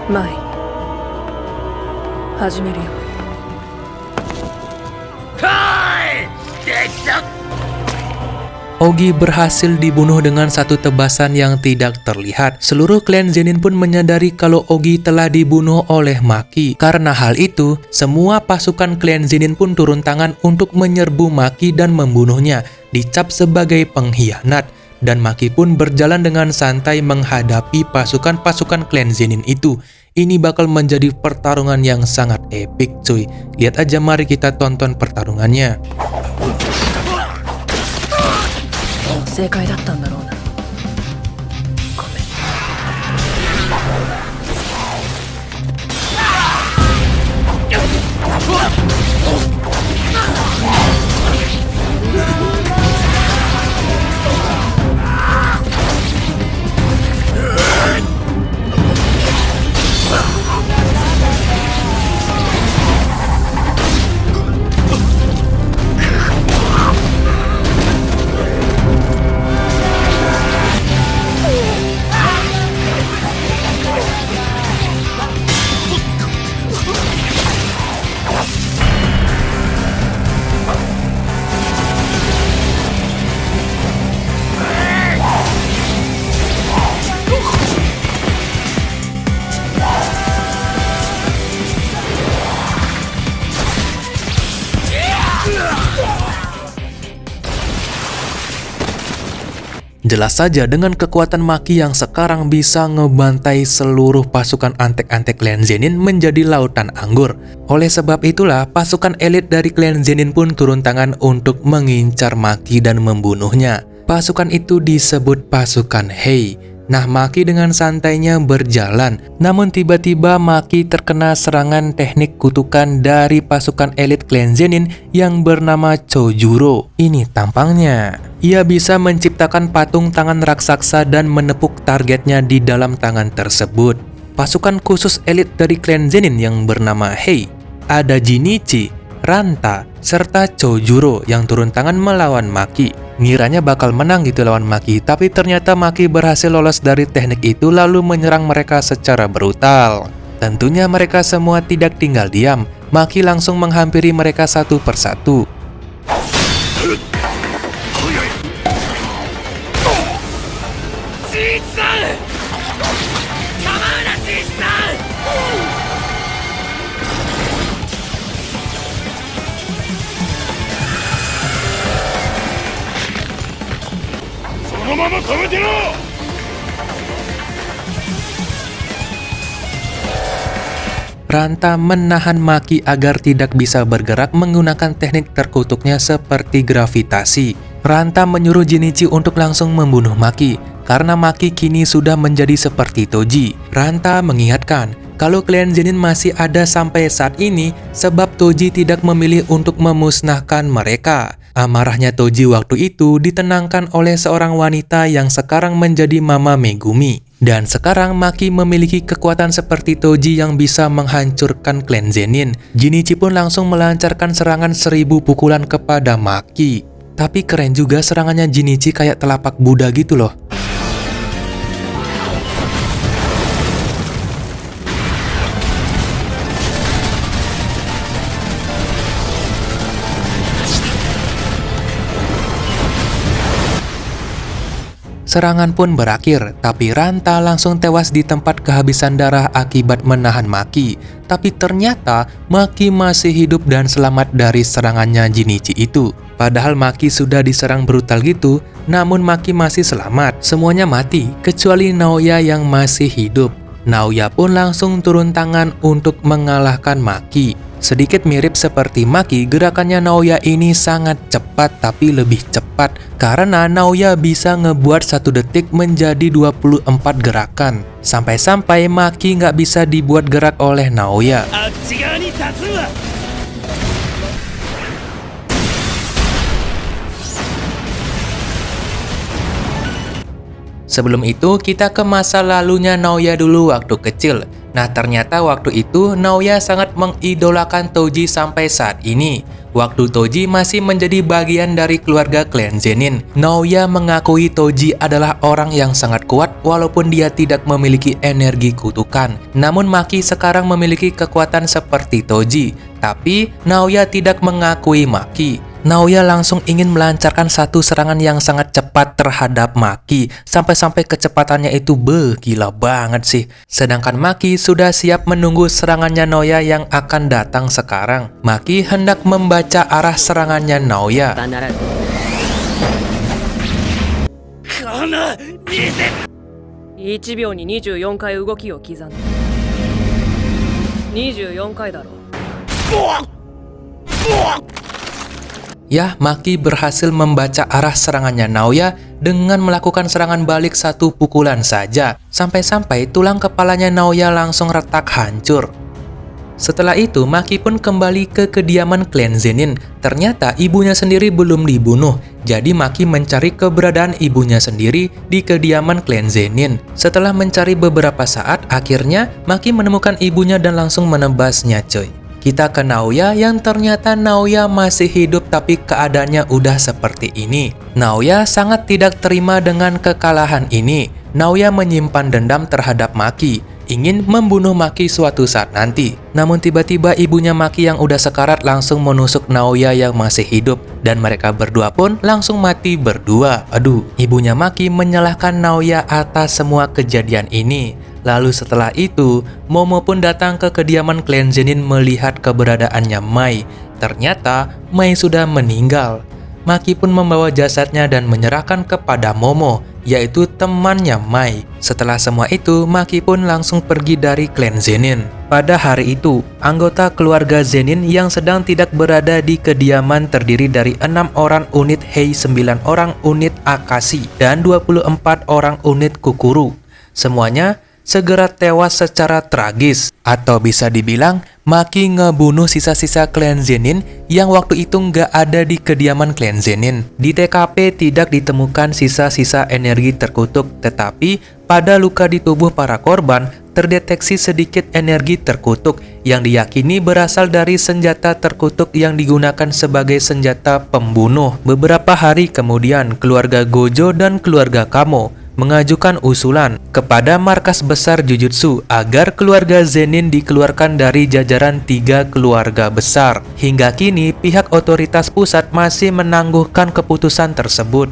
Mai, 始めるよ。 Ogi berhasil dibunuh dengan satu tebasan yang tidak terlihat. Seluruh klan Zenin pun menyadari kalau Ogi telah dibunuh oleh Maki. Karena hal itu, semua pasukan klan Zenin pun turun tangan untuk menyerbu Maki dan membunuhnya, dicap sebagai pengkhianat. Dan Maki pun berjalan dengan santai menghadapi pasukan-pasukan klan Zenin itu. Ini bakal menjadi pertarungan yang sangat epik, cuy. Lihat aja, mari kita tonton pertarungannya. 正解だったんだろうな。ごめん。 「Jelas saja dengan kekuatan Maki yang sekarang bisa ngebantai seluruh pasukan antek-antek klan Zenin menjadi lautan anggur. Oleh sebab itulah pasukan elit dari klan Zenin pun turun tangan untuk mengincar Maki dan membunuhnya. Pasukan itu disebut pasukan Hei. Nah, Maki dengan santainya berjalan, namun tiba-tiba Maki terkena serangan teknik kutukan dari pasukan elit klan Zenin yang bernama Chojuro. Ini tampangnya. Ia bisa menciptakan patung tangan raksasa dan menepuk targetnya di dalam tangan tersebut. Pasukan khusus elit dari klan Zenin yang bernama Hei, ada Jinichi, Ranta, serta Chojuro yang turun tangan melawan Maki. Ngiranya bakal menang gitu lawan Maki, tapi ternyata Maki berhasil lolos dari teknik itu lalu menyerang mereka secara brutal. Tentunya mereka semua tidak tinggal diam. Maki langsung menghampiri mereka satu persatu. Ranta menahan Maki agar tidak bisa bergerak menggunakan teknik terkutuknya seperti gravitasi. Ranta menyuruh Jinichi untuk langsung membunuh Maki, karena Maki kini sudah menjadi seperti Toji. Ranta mengingatkan kalau klan Zenin masih ada sampai saat ini sebab Toji tidak memilih untuk memusnahkan mereka. Amarahnya Toji waktu itu ditenangkan oleh seorang wanita yang sekarang menjadi Mama Megumi. Dan sekarang Maki memiliki kekuatan seperti Toji yang bisa menghancurkan klan Zenin. Jinichi pun langsung melancarkan serangan 1000 pukulan kepada Maki. Tapi keren juga serangannya Jinichi kayak telapak Buddha gitu loh. Serangan pun berakhir, tapi Ranta langsung tewas di tempat kehabisan darah akibat menahan Maki. Tapi ternyata Maki masih hidup dan selamat dari serangannya Jinichi itu. Padahal Maki sudah diserang brutal gitu, namun Maki masih selamat. Semuanya mati, kecuali Naoya yang masih hidup. Naoya pun langsung turun tangan untuk mengalahkan Maki. Sedikit mirip seperti Maki, gerakannya Naoya ini sangat cepat tapi lebih cepat karena Naoya bisa ngebuat 1 detik menjadi 24 gerakan. Sampai-sampai Maki nggak bisa dibuat gerak oleh Naoya. Sebelum itu, kita ke masa lalunya Naoya dulu waktu kecil. Nah, ternyata waktu itu Naoya sangat mengidolakan Toji sampai saat ini. Waktu Toji masih menjadi bagian dari keluarga klan Zenin, Naoya mengakui Toji adalah orang yang sangat kuat walaupun dia tidak memiliki energi kutukan. Namun Maki sekarang memiliki kekuatan seperti Toji, tapi Naoya tidak mengakui Maki. Naoya langsung ingin melancarkan satu serangan yang sangat cepat terhadap Maki. Sampai-sampai kecepatannya itu gila banget sih. Sedangkan Maki sudah siap menunggu serangannya Naoya yang akan datang sekarang. Maki hendak membaca arah serangannya Naoya. 1秒に24回動きを刻んで24回だろう。 Ya, Maki berhasil membaca arah serangannya Naoya dengan melakukan serangan balik 1 pukulan saja. Sampai-sampai tulang kepalanya Naoya langsung retak hancur. Setelah itu, Maki pun kembali ke kediaman klan Zenin. Ternyata ibunya sendiri belum dibunuh. Jadi Maki mencari keberadaan ibunya sendiri di kediaman klan Zenin. Setelah mencari beberapa saat, akhirnya Maki menemukan ibunya dan langsung menebasnya, coy. Kita ke Naoya yang ternyata Naoya masih hidup tapi keadaannya udah seperti ini. Naoya sangat tidak terima dengan kekalahan ini. Naoya menyimpan dendam terhadap Maki, ingin membunuh Maki suatu saat nanti. Namun tiba-tiba ibunya Maki yang udah sekarat langsung menusuk Naoya yang masih hidup. Dan mereka berdua pun langsung mati berdua. Aduh, ibunya Maki menyalahkan Naoya atas semua kejadian ini. Lalu setelah itu, Momo pun datang ke kediaman klan Zenin melihat keberadaannya Mai. Ternyata Mai sudah meninggal. Maki pun membawa jasadnya dan menyerahkan kepada Momo. yaitu temannya Mai. Setelah semua itu, Maki pun langsung pergi dari klan Zenin. Pada hari itu, anggota keluarga Zenin yang sedang tidak berada di kediaman terdiri dari 6 orang unit Hei, 9 orang unit Akashi, dan 24 orang unit Kukuru. Semuanya segera tewas secara tragis, atau bisa dibilang Maki ngebunuh sisa-sisa klan Zenin yang waktu itu nggak ada di kediaman klan Zenin. Di TKP tidak ditemukan sisa-sisa energi terkutuk, tetapi pada luka di tubuh para korban terdeteksi sedikit energi terkutuk yang diyakini berasal dari senjata terkutuk yang digunakan sebagai senjata pembunuh. Beberapa hari kemudian, keluarga Gojo dan keluarga Kamo mengajukan usulan kepada markas besar Jujutsu agar keluarga Zenin dikeluarkan dari jajaran 3 keluarga besar. Hingga kini, pihak otoritas pusat masih menangguhkan keputusan tersebut.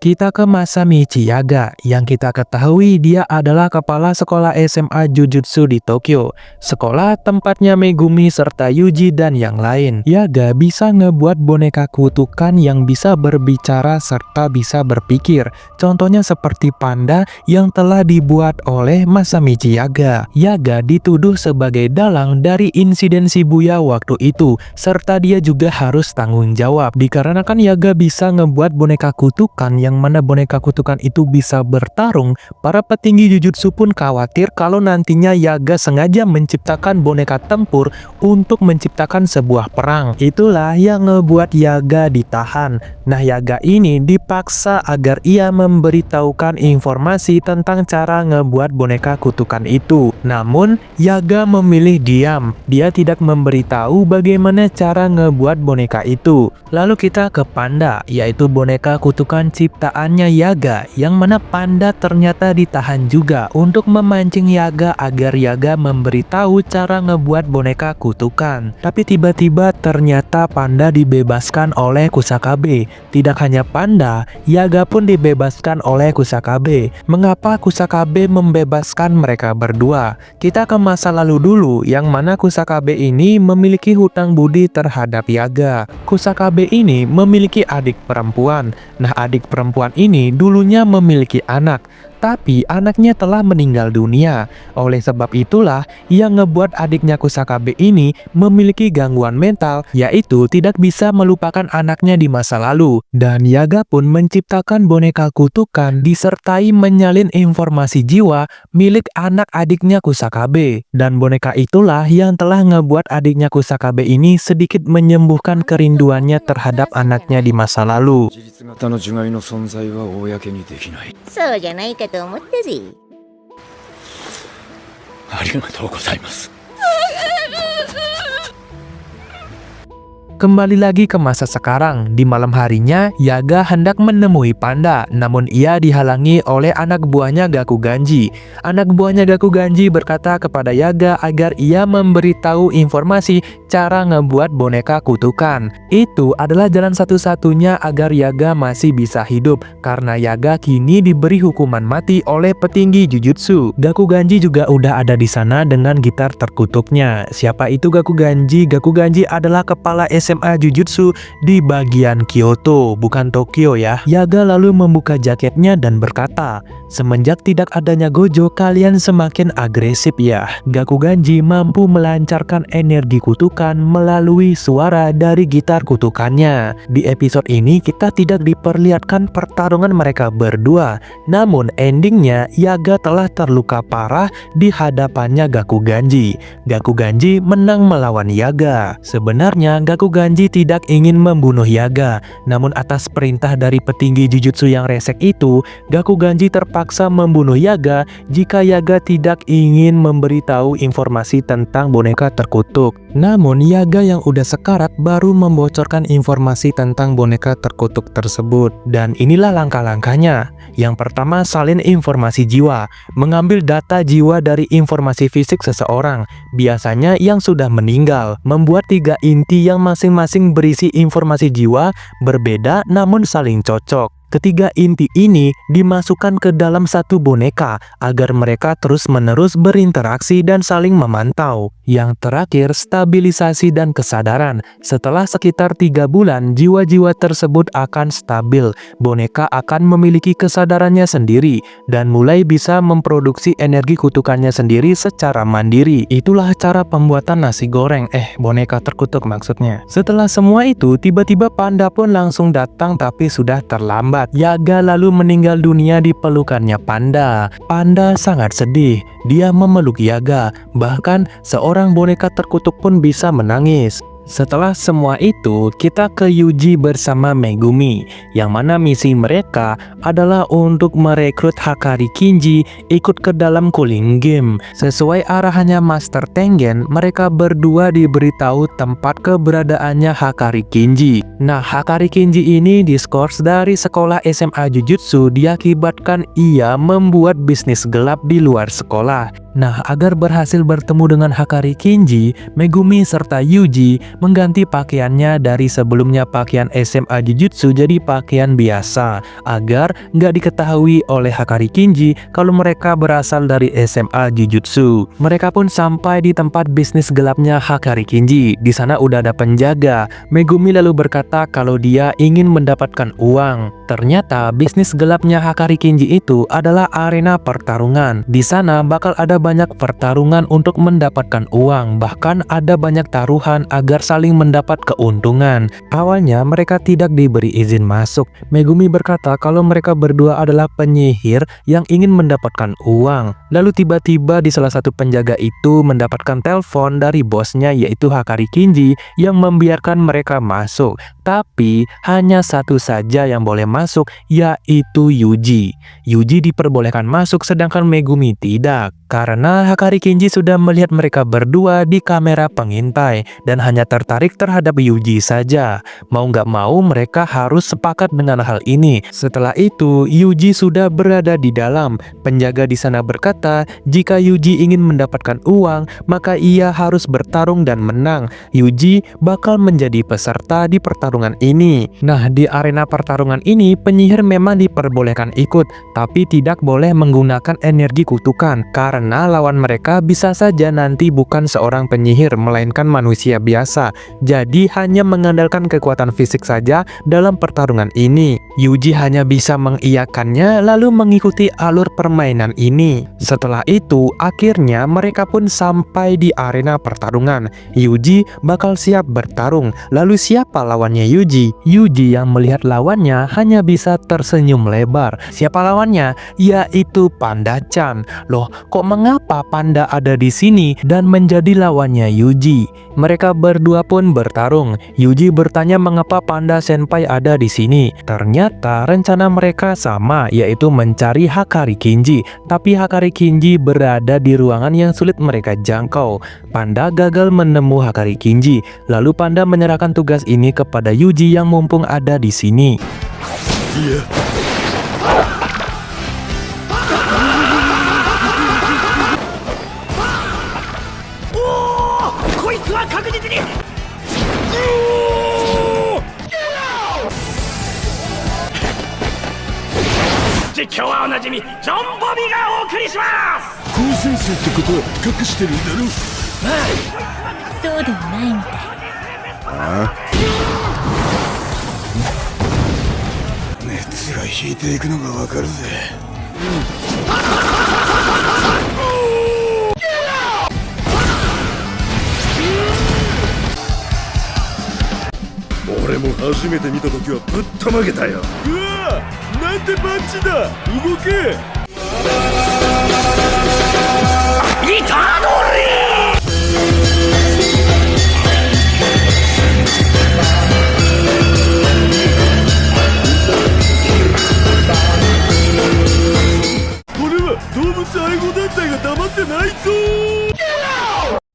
Kita ke Masamichi Yaga, yang kita ketahui dia adalah kepala sekolah SMA Jujutsu di Tokyo. Sekolah tempatnya Megumi serta Yuji dan yang lain. Yaga bisa ngebuat boneka kutukan yang bisa berbicara serta bisa berpikir. Contohnya seperti panda yang telah dibuat oleh Masamichi Yaga. Yaga dituduh sebagai dalang dari insiden Shibuya waktu itu, serta dia juga harus tanggung jawab. Dikarenakan Yaga bisa ngebuat boneka kutukan yang mana boneka kutukan itu bisa bertarung, para petinggi Jujutsu pun khawatir kalau nantinya Yaga sengaja menciptakan boneka tempur untuk menciptakan sebuah perang. Itulah yang ngebuat Yaga ditahan. Nah, Yaga ini dipaksa agar ia memberitahukan informasi tentang cara ngebuat boneka kutukan itu. Namun, Yaga memilih diam. Dia tidak memberitahu bagaimana cara ngebuat boneka itu. Lalu kita ke Panda, yaitu boneka kutukan ciptaannya Yaga, yang mana Panda ternyata ditahan juga untuk memancing Yaga agar Yaga memberitahu cara ngebuat boneka kutukan. Tapi tiba-tiba ternyata Panda dibebaskan oleh Kusakabe. Tidak hanya Panda, Yaga pun dibebaskan oleh Kusakabe. Mengapa Kusakabe membebaskan mereka berdua? Kita ke masa lalu dulu, yang mana Kusakabe ini memiliki hutang budi terhadap Yaga. Kusakabe ini memiliki adik perempuan. Nah, adik perempuan ini dulunya memiliki anak, tapi anaknya telah meninggal dunia. Oleh sebab itulah yang ngebuat adiknya Kusakabe ini memiliki gangguan mental, yaitu tidak bisa melupakan anaknya di masa lalu. Dan Yaga pun menciptakan boneka kutukan disertai menyalin informasi jiwa milik anak adiknya Kusakabe. Dan boneka itulah yang telah ngebuat adiknya Kusakabe ini sedikit menyembuhkan kerinduannya terhadap anaknya di masa lalu. そうじゃないかと思ったぜ。ありがとうございます。 Kembali lagi ke masa sekarang. Di malam harinya, Yaga hendak menemui Panda, namun ia dihalangi oleh anak buahnya Gakuganji. Anak buahnya Gakuganji berkata kepada Yaga agar ia memberitahu informasi cara ngebuat boneka kutukan. Itu adalah jalan satu-satunya agar Yaga masih bisa hidup, karena Yaga kini diberi hukuman mati oleh petinggi Jujutsu. Gakuganji juga udah ada di sana dengan gitar terkutuknya. Siapa itu Gakuganji? Gakuganji adalah kepala SMA Jujutsu di bagian Kyoto, bukan Tokyo ya. Yaga lalu membuka jaketnya dan berkata, "Semenjak tidak adanya Gojo, kalian semakin agresif ya." Gakuganji mampu melancarkan energi kutukan melalui suara dari gitar kutukannya. Di episode ini kita tidak diperlihatkan pertarungan mereka berdua, namun endingnya Yaga telah terluka parah di hadapannya Gakuganji. Gakuganji menang melawan Yaga. Sebenarnya Gakuganji tidak ingin membunuh Yaga, namun atas perintah dari petinggi Jujutsu yang resek itu, Gakuganji terpaksa membunuh Yaga jika Yaga tidak ingin memberitahu informasi tentang boneka terkutuk. Namun Yaga yang udah sekarat baru membocorkan informasi tentang boneka terkutuk tersebut. Dan inilah langkah-langkahnya. Yang pertama, salin informasi jiwa. Mengambil data jiwa dari informasi fisik seseorang, biasanya yang sudah meninggal. Membuat 3 inti yang masing-masing berisi informasi jiwa berbeda namun saling cocok. Ketiga inti ini dimasukkan ke dalam satu boneka agar mereka terus-menerus berinteraksi dan saling memantau. Yang terakhir, stabilisasi dan kesadaran. Setelah sekitar 3 bulan, jiwa-jiwa tersebut akan stabil. Boneka akan memiliki kesadarannya sendiri dan mulai bisa memproduksi energi kutukannya sendiri secara mandiri. Itulah cara pembuatan nasi goreng, boneka terkutuk maksudnya. Setelah semua itu, tiba-tiba panda pun langsung datang tapi sudah terlambat. Yaga lalu meninggal dunia di pelukannya panda. Panda sangat sedih. Dia memeluk Yaga. Bahkan seorang boneka terkutuk pun bisa menangis. Setelah semua itu, kita ke Yuji bersama Megumi, yang mana misi mereka adalah untuk merekrut Hakari Kinji ikut ke dalam cooling game. Sesuai arahannya Master Tengen, mereka berdua diberitahu tempat keberadaannya Hakari Kinji. Nah, Hakari Kinji ini diskors dari sekolah SMA Jujutsu diakibatkan ia membuat bisnis gelap di luar sekolah. Nah, agar berhasil bertemu dengan Hakari Kinji, Megumi serta Yuji mengganti pakaiannya dari sebelumnya pakaian SMA Jujutsu jadi pakaian biasa, agar nggak diketahui oleh Hakari Kinji kalau mereka berasal dari SMA Jujutsu. Mereka pun sampai di tempat bisnis gelapnya Hakari Kinji. Di sana udah ada penjaga. Megumi lalu berkata kalau dia ingin mendapatkan uang. Ternyata bisnis gelapnya Hakari Kinji itu adalah arena pertarungan. Di sana bakal ada banyak pertarungan untuk mendapatkan uang, bahkan ada banyak taruhan agar saling mendapat keuntungan. Awalnya mereka tidak diberi izin masuk. Megumi berkata kalau mereka berdua adalah penyihir yang ingin mendapatkan uang. Lalu tiba-tiba di salah satu penjaga itu mendapatkan telepon dari bosnya yaitu Hakari Kinji yang membiarkan mereka masuk. Tapi hanya satu saja yang boleh masuk, yaitu Yuji. Yuji diperbolehkan masuk sedangkan Megumi tidak. Karena Hakari Kinji sudah melihat mereka berdua di kamera pengintai dan hanya tertarik terhadap Yuji saja. Mau nggak mau mereka harus sepakat dengan hal ini. Setelah itu Yuji sudah berada di dalam. Penjaga di sana berkata jika Yuji ingin mendapatkan uang maka ia harus bertarung dan menang. Yuji bakal menjadi peserta di pertarungan ini. Nah, di arena pertarungan ini penyihir memang diperbolehkan ikut, tapi tidak boleh menggunakan energi kutukan karena lawan mereka bisa saja nanti bukan seorang penyihir melainkan manusia biasa. Jadi hanya mengandalkan kekuatan fisik saja dalam pertarungan ini. Yuji hanya bisa mengiyakannya lalu mengikuti alur permainan ini. Setelah itu akhirnya mereka pun sampai di arena pertarungan. Yuji bakal siap bertarung. Lalu siapa lawannya Yuji? Yuji yang melihat lawannya hanya bisa tersenyum lebar. Siapa lawannya? Yaitu Panda-chan. Loh, kok mengapa Panda ada di sini dan menjadi lawannya Yuji? Mereka berdua pun bertarung. Yuji bertanya mengapa Panda Senpai ada di sini. Ternyata rencana mereka sama, yaitu mencari Hakari Kinji. Tapi Hakari Kinji berada di ruangan yang sulit mereka jangkau. Panda gagal menemui Hakari Kinji. Lalu Panda menyerahkan tugas ini kepada Yuji yang mumpung ada di sini.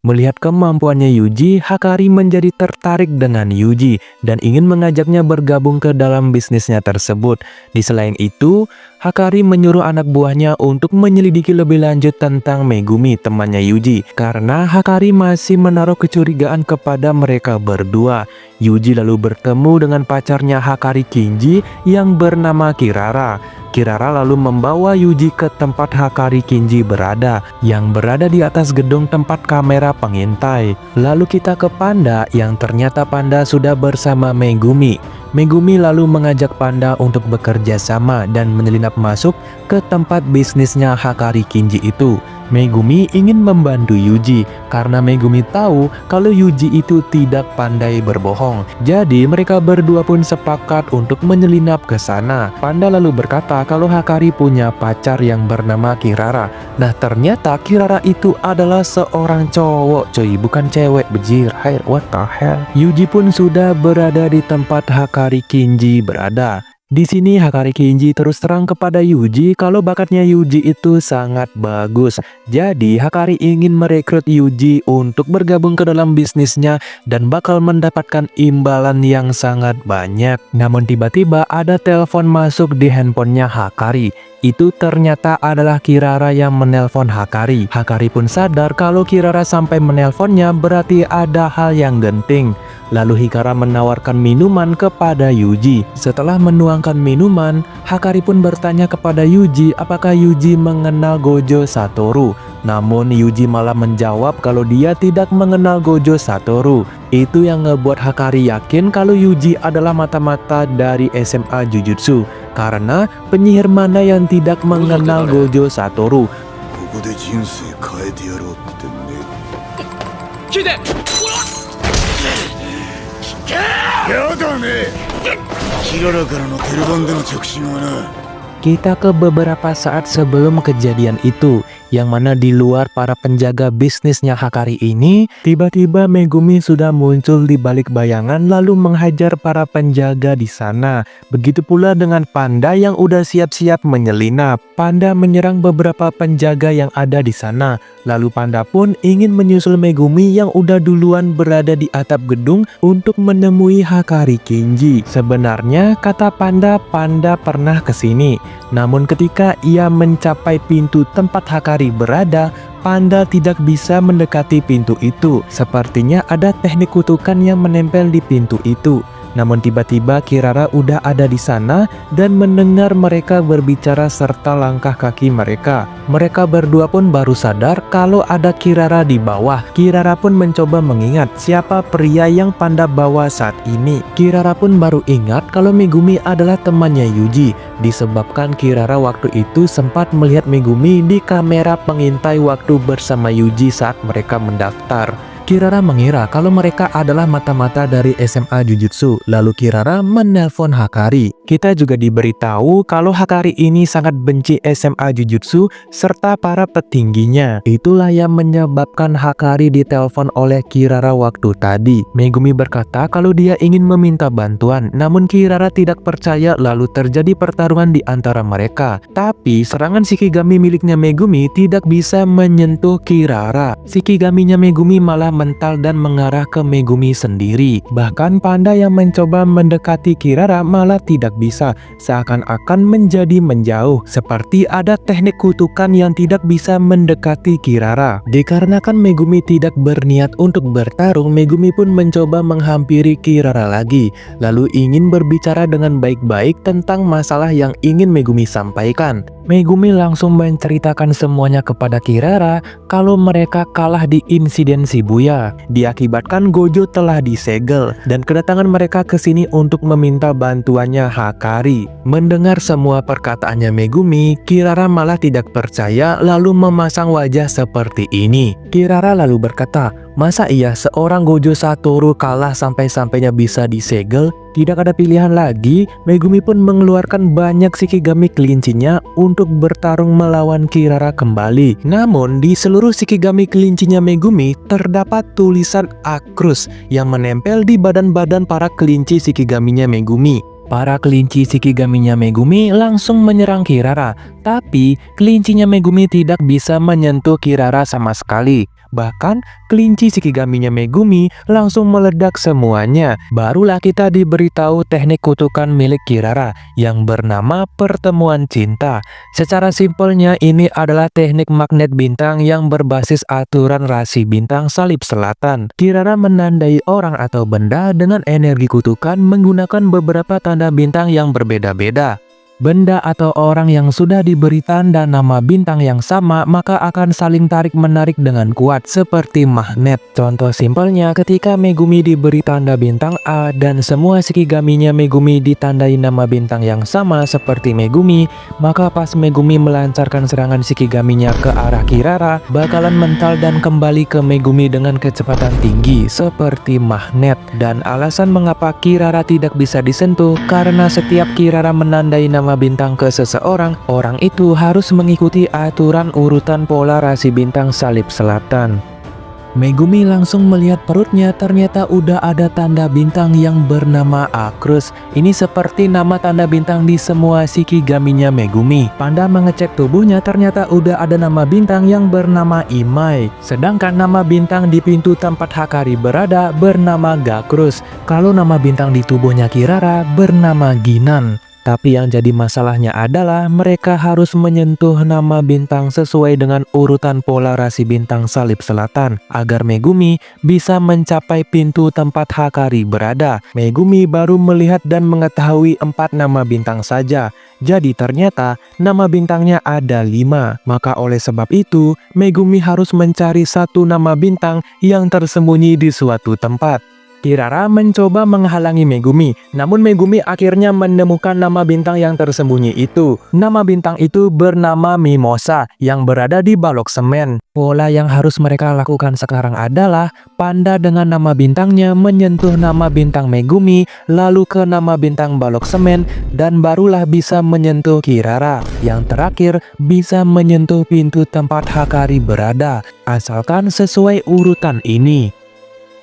Melihat kemampuannya Yuji, Hakari menjadi tertarik dengan Yuji dan ingin mengajaknya bergabung ke dalam bisnisnya tersebut. Di selain itu, Hakari menyuruh anak buahnya untuk menyelidiki lebih lanjut tentang Megumi, temannya Yuji, karena Hakari masih menaruh kecurigaan kepada mereka berdua. Yuji lalu bertemu dengan pacarnya Hakari Kinji yang bernama Kirara. Kirara lalu membawa Yuji ke tempat Hakari Kinji berada, yang berada di atas gedung tempat kamera pengintai. Lalu kita ke Panda, yang ternyata Panda sudah bersama Megumi. Megumi lalu mengajak Panda untuk bekerja sama dan menyelinap masuk ke tempat bisnisnya Hakari Kinji itu. Megumi ingin membantu Yuji karena Megumi tahu kalau Yuji itu tidak pandai berbohong. Jadi mereka berdua pun sepakat untuk menyelinap ke sana. Panda lalu berkata kalau Hakari punya pacar yang bernama Kirara. Nah, ternyata Kirara itu adalah seorang cowok, coy, bukan cewek, bejir. Hai, what the hell? Yuji pun sudah berada di tempat Hakari Kinji berada. Di sini Hakari Kinji terus terang kepada Yuji kalau bakatnya Yuji itu sangat bagus. Jadi Hakari ingin merekrut Yuji untuk bergabung ke dalam bisnisnya dan bakal mendapatkan imbalan yang sangat banyak. Namun tiba-tiba ada telepon masuk di handphonenya Hakari. Itu ternyata adalah Kirara yang menelpon Hakari. Hakari pun sadar kalau Kirara sampai menelponnya berarti ada hal yang genting. Lalu Hikara menawarkan minuman kepada Yuji. Setelah menuangkan minuman, Hakari pun bertanya kepada Yuji apakah Yuji mengenal Gojo Satoru. Namun Yuji malah menjawab kalau dia tidak mengenal Gojo Satoru. Itu yang ngebuat Hakari yakin kalau Yuji adalah mata-mata dari SMA Jujutsu. Karena penyihir mana yang tidak mengenal Gojo Satoru. Kita ke beberapa saat sebelum kejadian itu, yang mana di luar para penjaga bisnisnya Hakari ini, tiba-tiba Megumi sudah muncul di balik bayangan lalu menghajar para penjaga di sana. Begitu pula dengan Panda yang udah siap-siap menyelinap. Panda menyerang beberapa penjaga yang ada di sana. Lalu Panda pun ingin menyusul Megumi yang udah duluan berada di atap gedung untuk menemui Hakari Kinji. Sebenarnya kata Panda pernah kesini. Namun ketika ia mencapai pintu tempat Hakari berada, Panda tidak bisa mendekati pintu itu. Sepertinya ada teknik kutukan yang menempel di pintu itu. Namun tiba-tiba Kirara udah ada di sana dan mendengar mereka berbicara serta langkah kaki mereka. Mereka berdua pun baru sadar kalau ada Kirara di bawah. Kirara pun mencoba mengingat siapa pria yang Panda bawa saat ini. Kirara pun baru ingat kalau Megumi adalah temannya Yuji. Disebabkan Kirara waktu itu sempat melihat Megumi di kamera pengintai waktu bersama Yuji saat mereka mendaftar. Kirara mengira kalau mereka adalah mata-mata dari SMA Jujutsu. Lalu Kirara menelpon Hakari. Kita juga diberitahu kalau Hakari ini sangat benci SMA Jujutsu serta para petingginya. Itulah yang menyebabkan Hakari ditelepon oleh Kirara waktu tadi. Megumi berkata kalau dia ingin meminta bantuan, namun Kirara tidak percaya lalu terjadi pertarungan di antara mereka. Tapi serangan Shikigami miliknya Megumi tidak bisa menyentuh Kirara. Shikigaminya Megumi malah mental dan mengarah ke Megumi sendiri. Bahkan Panda yang mencoba mendekati Kirara malah tidak bisa, seakan-akan menjadi menjauh, seperti ada teknik kutukan yang tidak bisa mendekati Kirara. Dikarenakan Megumi tidak berniat untuk bertarung, Megumi pun mencoba menghampiri Kirara lagi, lalu ingin berbicara dengan baik-baik tentang masalah yang ingin Megumi sampaikan. Megumi langsung menceritakan semuanya kepada Kirara kalau mereka kalah di insiden Shibuya. Diakibatkan Gojo telah disegel dan kedatangan mereka ke sini untuk meminta bantuannya Hakari. Mendengar semua perkataannya Megumi, Kirara malah tidak percaya lalu memasang wajah seperti ini. Kirara lalu berkata, masa iya seorang Gojo Satoru kalah sampai-sampainya bisa disegel? Tidak ada pilihan lagi, Megumi pun mengeluarkan banyak Shikigami kelincinya untuk bertarung melawan Kirara kembali. Namun di seluruh Shikigami kelincinya Megumi terdapat tulisan Akrus yang menempel di badan-badan para kelinci Shikigaminya Megumi. Para kelinci Shikigaminya Megumi langsung menyerang Kirara, tapi kelincinya Megumi tidak bisa menyentuh Kirara sama sekali. Bahkan kelinci Shikigaminya Megumi langsung meledak semuanya. Barulah kita diberitahu teknik kutukan milik Kirara yang bernama pertemuan cinta. Secara simpelnya ini adalah teknik magnet bintang yang berbasis aturan rasi bintang salib selatan. Kirara menandai orang atau benda dengan energi kutukan menggunakan beberapa tanda bintang yang berbeda-beda. Benda atau orang yang sudah diberi tanda nama bintang yang sama maka akan saling tarik-menarik dengan kuat seperti magnet. Contoh simpelnya ketika Megumi diberi tanda bintang A dan semua Shikigaminya Megumi ditandai nama bintang yang sama seperti Megumi, maka pas Megumi melancarkan serangan Shikigaminya ke arah Kirara bakalan mental dan kembali ke Megumi dengan kecepatan tinggi seperti magnet. Dan alasan mengapa Kirara tidak bisa disentuh karena setiap Kirara menandai nama bintang ke seseorang, orang itu harus mengikuti aturan urutan pola rasi bintang salib selatan. Megumi langsung melihat perutnya, ternyata udah ada tanda bintang yang bernama Akrus. Ini seperti nama tanda bintang di semua Shikigaminya Megumi. Panda mengecek tubuhnya, ternyata udah ada nama bintang yang bernama Imai. Sedangkan nama bintang di pintu tempat Hakari berada bernama Gakrus. Kalau nama bintang di tubuhnya Kirara bernama Ginan. Tapi yang jadi masalahnya adalah mereka harus menyentuh nama bintang sesuai dengan urutan pola rasi bintang salib selatan agar Megumi bisa mencapai pintu tempat Hakari berada. Megumi baru melihat dan mengetahui 4 nama bintang saja. Jadi ternyata nama bintangnya ada 5. Maka oleh sebab itu Megumi harus mencari 1 nama bintang yang tersembunyi di suatu tempat. Kirara mencoba menghalangi Megumi, namun Megumi akhirnya menemukan nama bintang yang tersembunyi itu. Nama bintang itu bernama Mimosa yang berada di balok semen. Pola yang harus mereka lakukan sekarang adalah Panda dengan nama bintangnya menyentuh nama bintang Megumi, lalu ke nama bintang balok semen, dan barulah bisa menyentuh Kirara. Yang terakhir bisa menyentuh pintu tempat Hakari berada, asalkan sesuai urutan ini.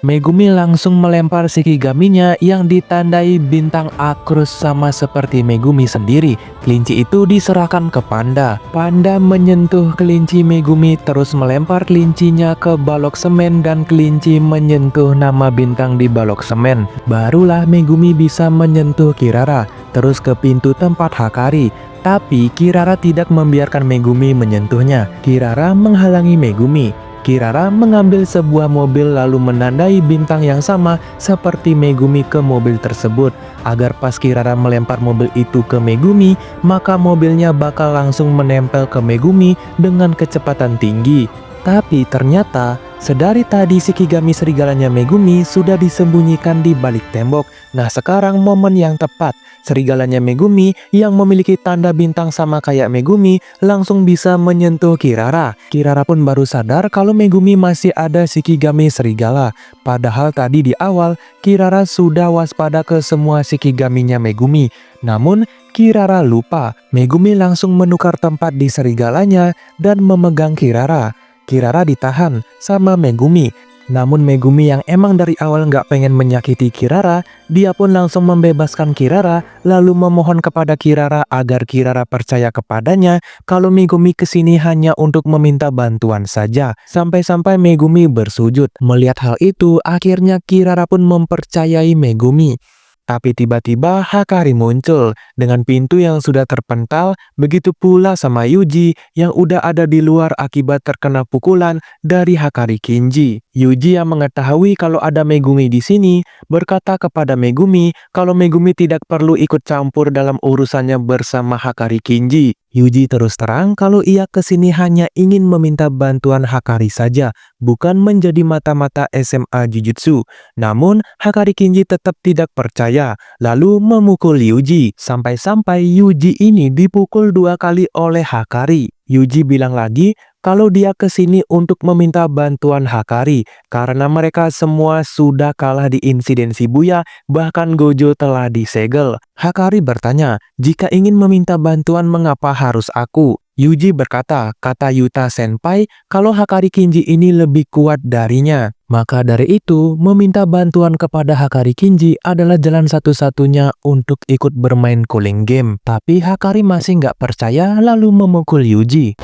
Megumi langsung melempar Shikigaminya yang ditandai bintang Akrus sama seperti Megumi sendiri. Kelinci itu diserahkan ke Panda. Panda menyentuh kelinci Megumi terus melempar kelincinya ke balok semen dan kelinci menyentuh nama bintang di balok semen. Barulah Megumi bisa menyentuh Kirara terus ke pintu tempat Hakari. Tapi Kirara tidak membiarkan Megumi menyentuhnya. Kirara menghalangi Megumi. Kirara mengambil sebuah mobil lalu menandai bintang yang sama seperti Megumi ke mobil tersebut, agar pas Kirara melempar mobil itu ke Megumi, maka mobilnya bakal langsung menempel ke Megumi dengan kecepatan tinggi. Tapi ternyata sedari tadi Shikigami serigalanya Megumi sudah disembunyikan di balik tembok. Nah sekarang momen yang tepat, serigalanya Megumi yang memiliki tanda bintang sama kayak Megumi langsung bisa menyentuh Kirara. Kirara pun baru sadar kalau Megumi masih ada Shikigami serigala. Padahal tadi di awal Kirara sudah waspada ke semua Shikigaminya Megumi. Namun Kirara lupa, Megumi langsung menukar tempat di serigalanya dan memegang Kirara. Kirara ditahan sama Megumi. Namun Megumi yang emang dari awal nggak pengen menyakiti Kirara, dia pun langsung membebaskan Kirara lalu memohon kepada Kirara agar Kirara percaya kepadanya kalau Megumi kesini hanya untuk meminta bantuan saja. Sampai-sampai Megumi bersujud. Melihat hal itu, akhirnya Kirara pun mempercayai Megumi. Tapi tiba-tiba Hakari muncul dengan pintu yang sudah terpental, begitu pula sama Yuji yang udah ada di luar akibat terkena pukulan dari Hakari Kinji. Yuji yang mengetahui kalau ada Megumi di sini berkata kepada Megumi kalau Megumi tidak perlu ikut campur dalam urusannya bersama Hakari Kinji. Yuji terus terang kalau ia kesini hanya ingin meminta bantuan Hakari saja, bukan menjadi mata-mata SMA Jujutsu. Namun Hakari Kinji tetap tidak percaya, lalu memukul Yuji. Sampai-sampai Yuji ini dipukul 2 kali oleh Hakari. Yuji bilang lagi kalau dia kesini untuk meminta bantuan Hakari karena mereka semua sudah kalah di insiden Shibuya, bahkan Gojo telah disegel. Hakari bertanya, jika ingin meminta bantuan mengapa harus aku? Yuji berkata, kata Yuta Senpai kalau Hakari Kinji ini lebih kuat darinya. Maka dari itu, meminta bantuan kepada Hakari Kinji adalah jalan satu-satunya untuk ikut bermain cooling game. Tapi Hakari masih nggak percaya lalu memukul Yuji.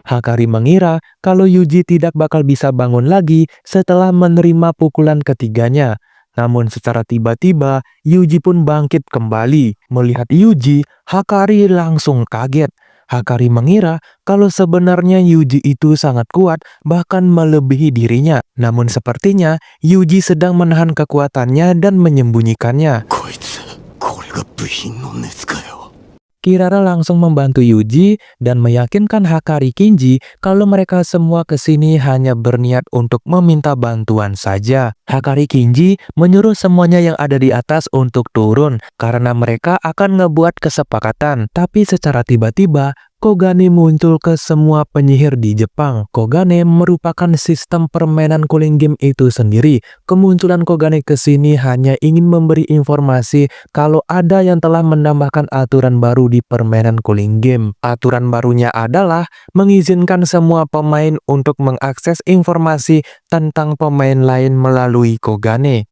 Hakari mengira kalau Yuji tidak bakal bisa bangun lagi setelah menerima pukulan ketiganya. Namun secara tiba-tiba, Yuji pun bangkit kembali. Melihat Yuji, Hakari langsung kaget. Hakari mengira kalau sebenarnya Yuji itu sangat kuat, bahkan melebihi dirinya. Namun sepertinya Yuji sedang menahan kekuatannya dan menyembunyikannya. こいつこれが部品の熱かよ。 Kirara langsung membantu Yuji dan meyakinkan Hakari Kinji kalau mereka semua kesini hanya berniat untuk meminta bantuan saja. Hakari Kinji menyuruh semuanya yang ada di atas untuk turun karena mereka akan ngebuat kesepakatan. Tapi secara tiba-tiba, Kogane muncul ke semua penyihir di Jepang. Kogane merupakan sistem permainan cooling game itu sendiri. Kemunculan Kogane ke sini hanya ingin memberi informasi kalau ada yang telah menambahkan aturan baru di permainan cooling game. Aturan barunya adalah mengizinkan semua pemain untuk mengakses informasi tentang pemain lain melalui Kogane.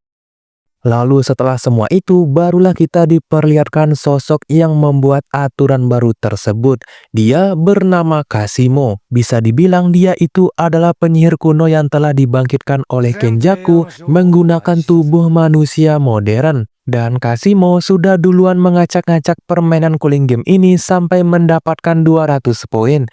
Lalu setelah semua itu, barulah kita diperlihatkan sosok yang membuat aturan baru tersebut. Dia bernama Kashimo. Bisa dibilang dia itu adalah penyihir kuno yang telah dibangkitkan oleh Kenjaku menggunakan tubuh manusia modern. Dan Kashimo sudah duluan mengacak-ngacak permainan cooling game ini sampai mendapatkan 200 poin.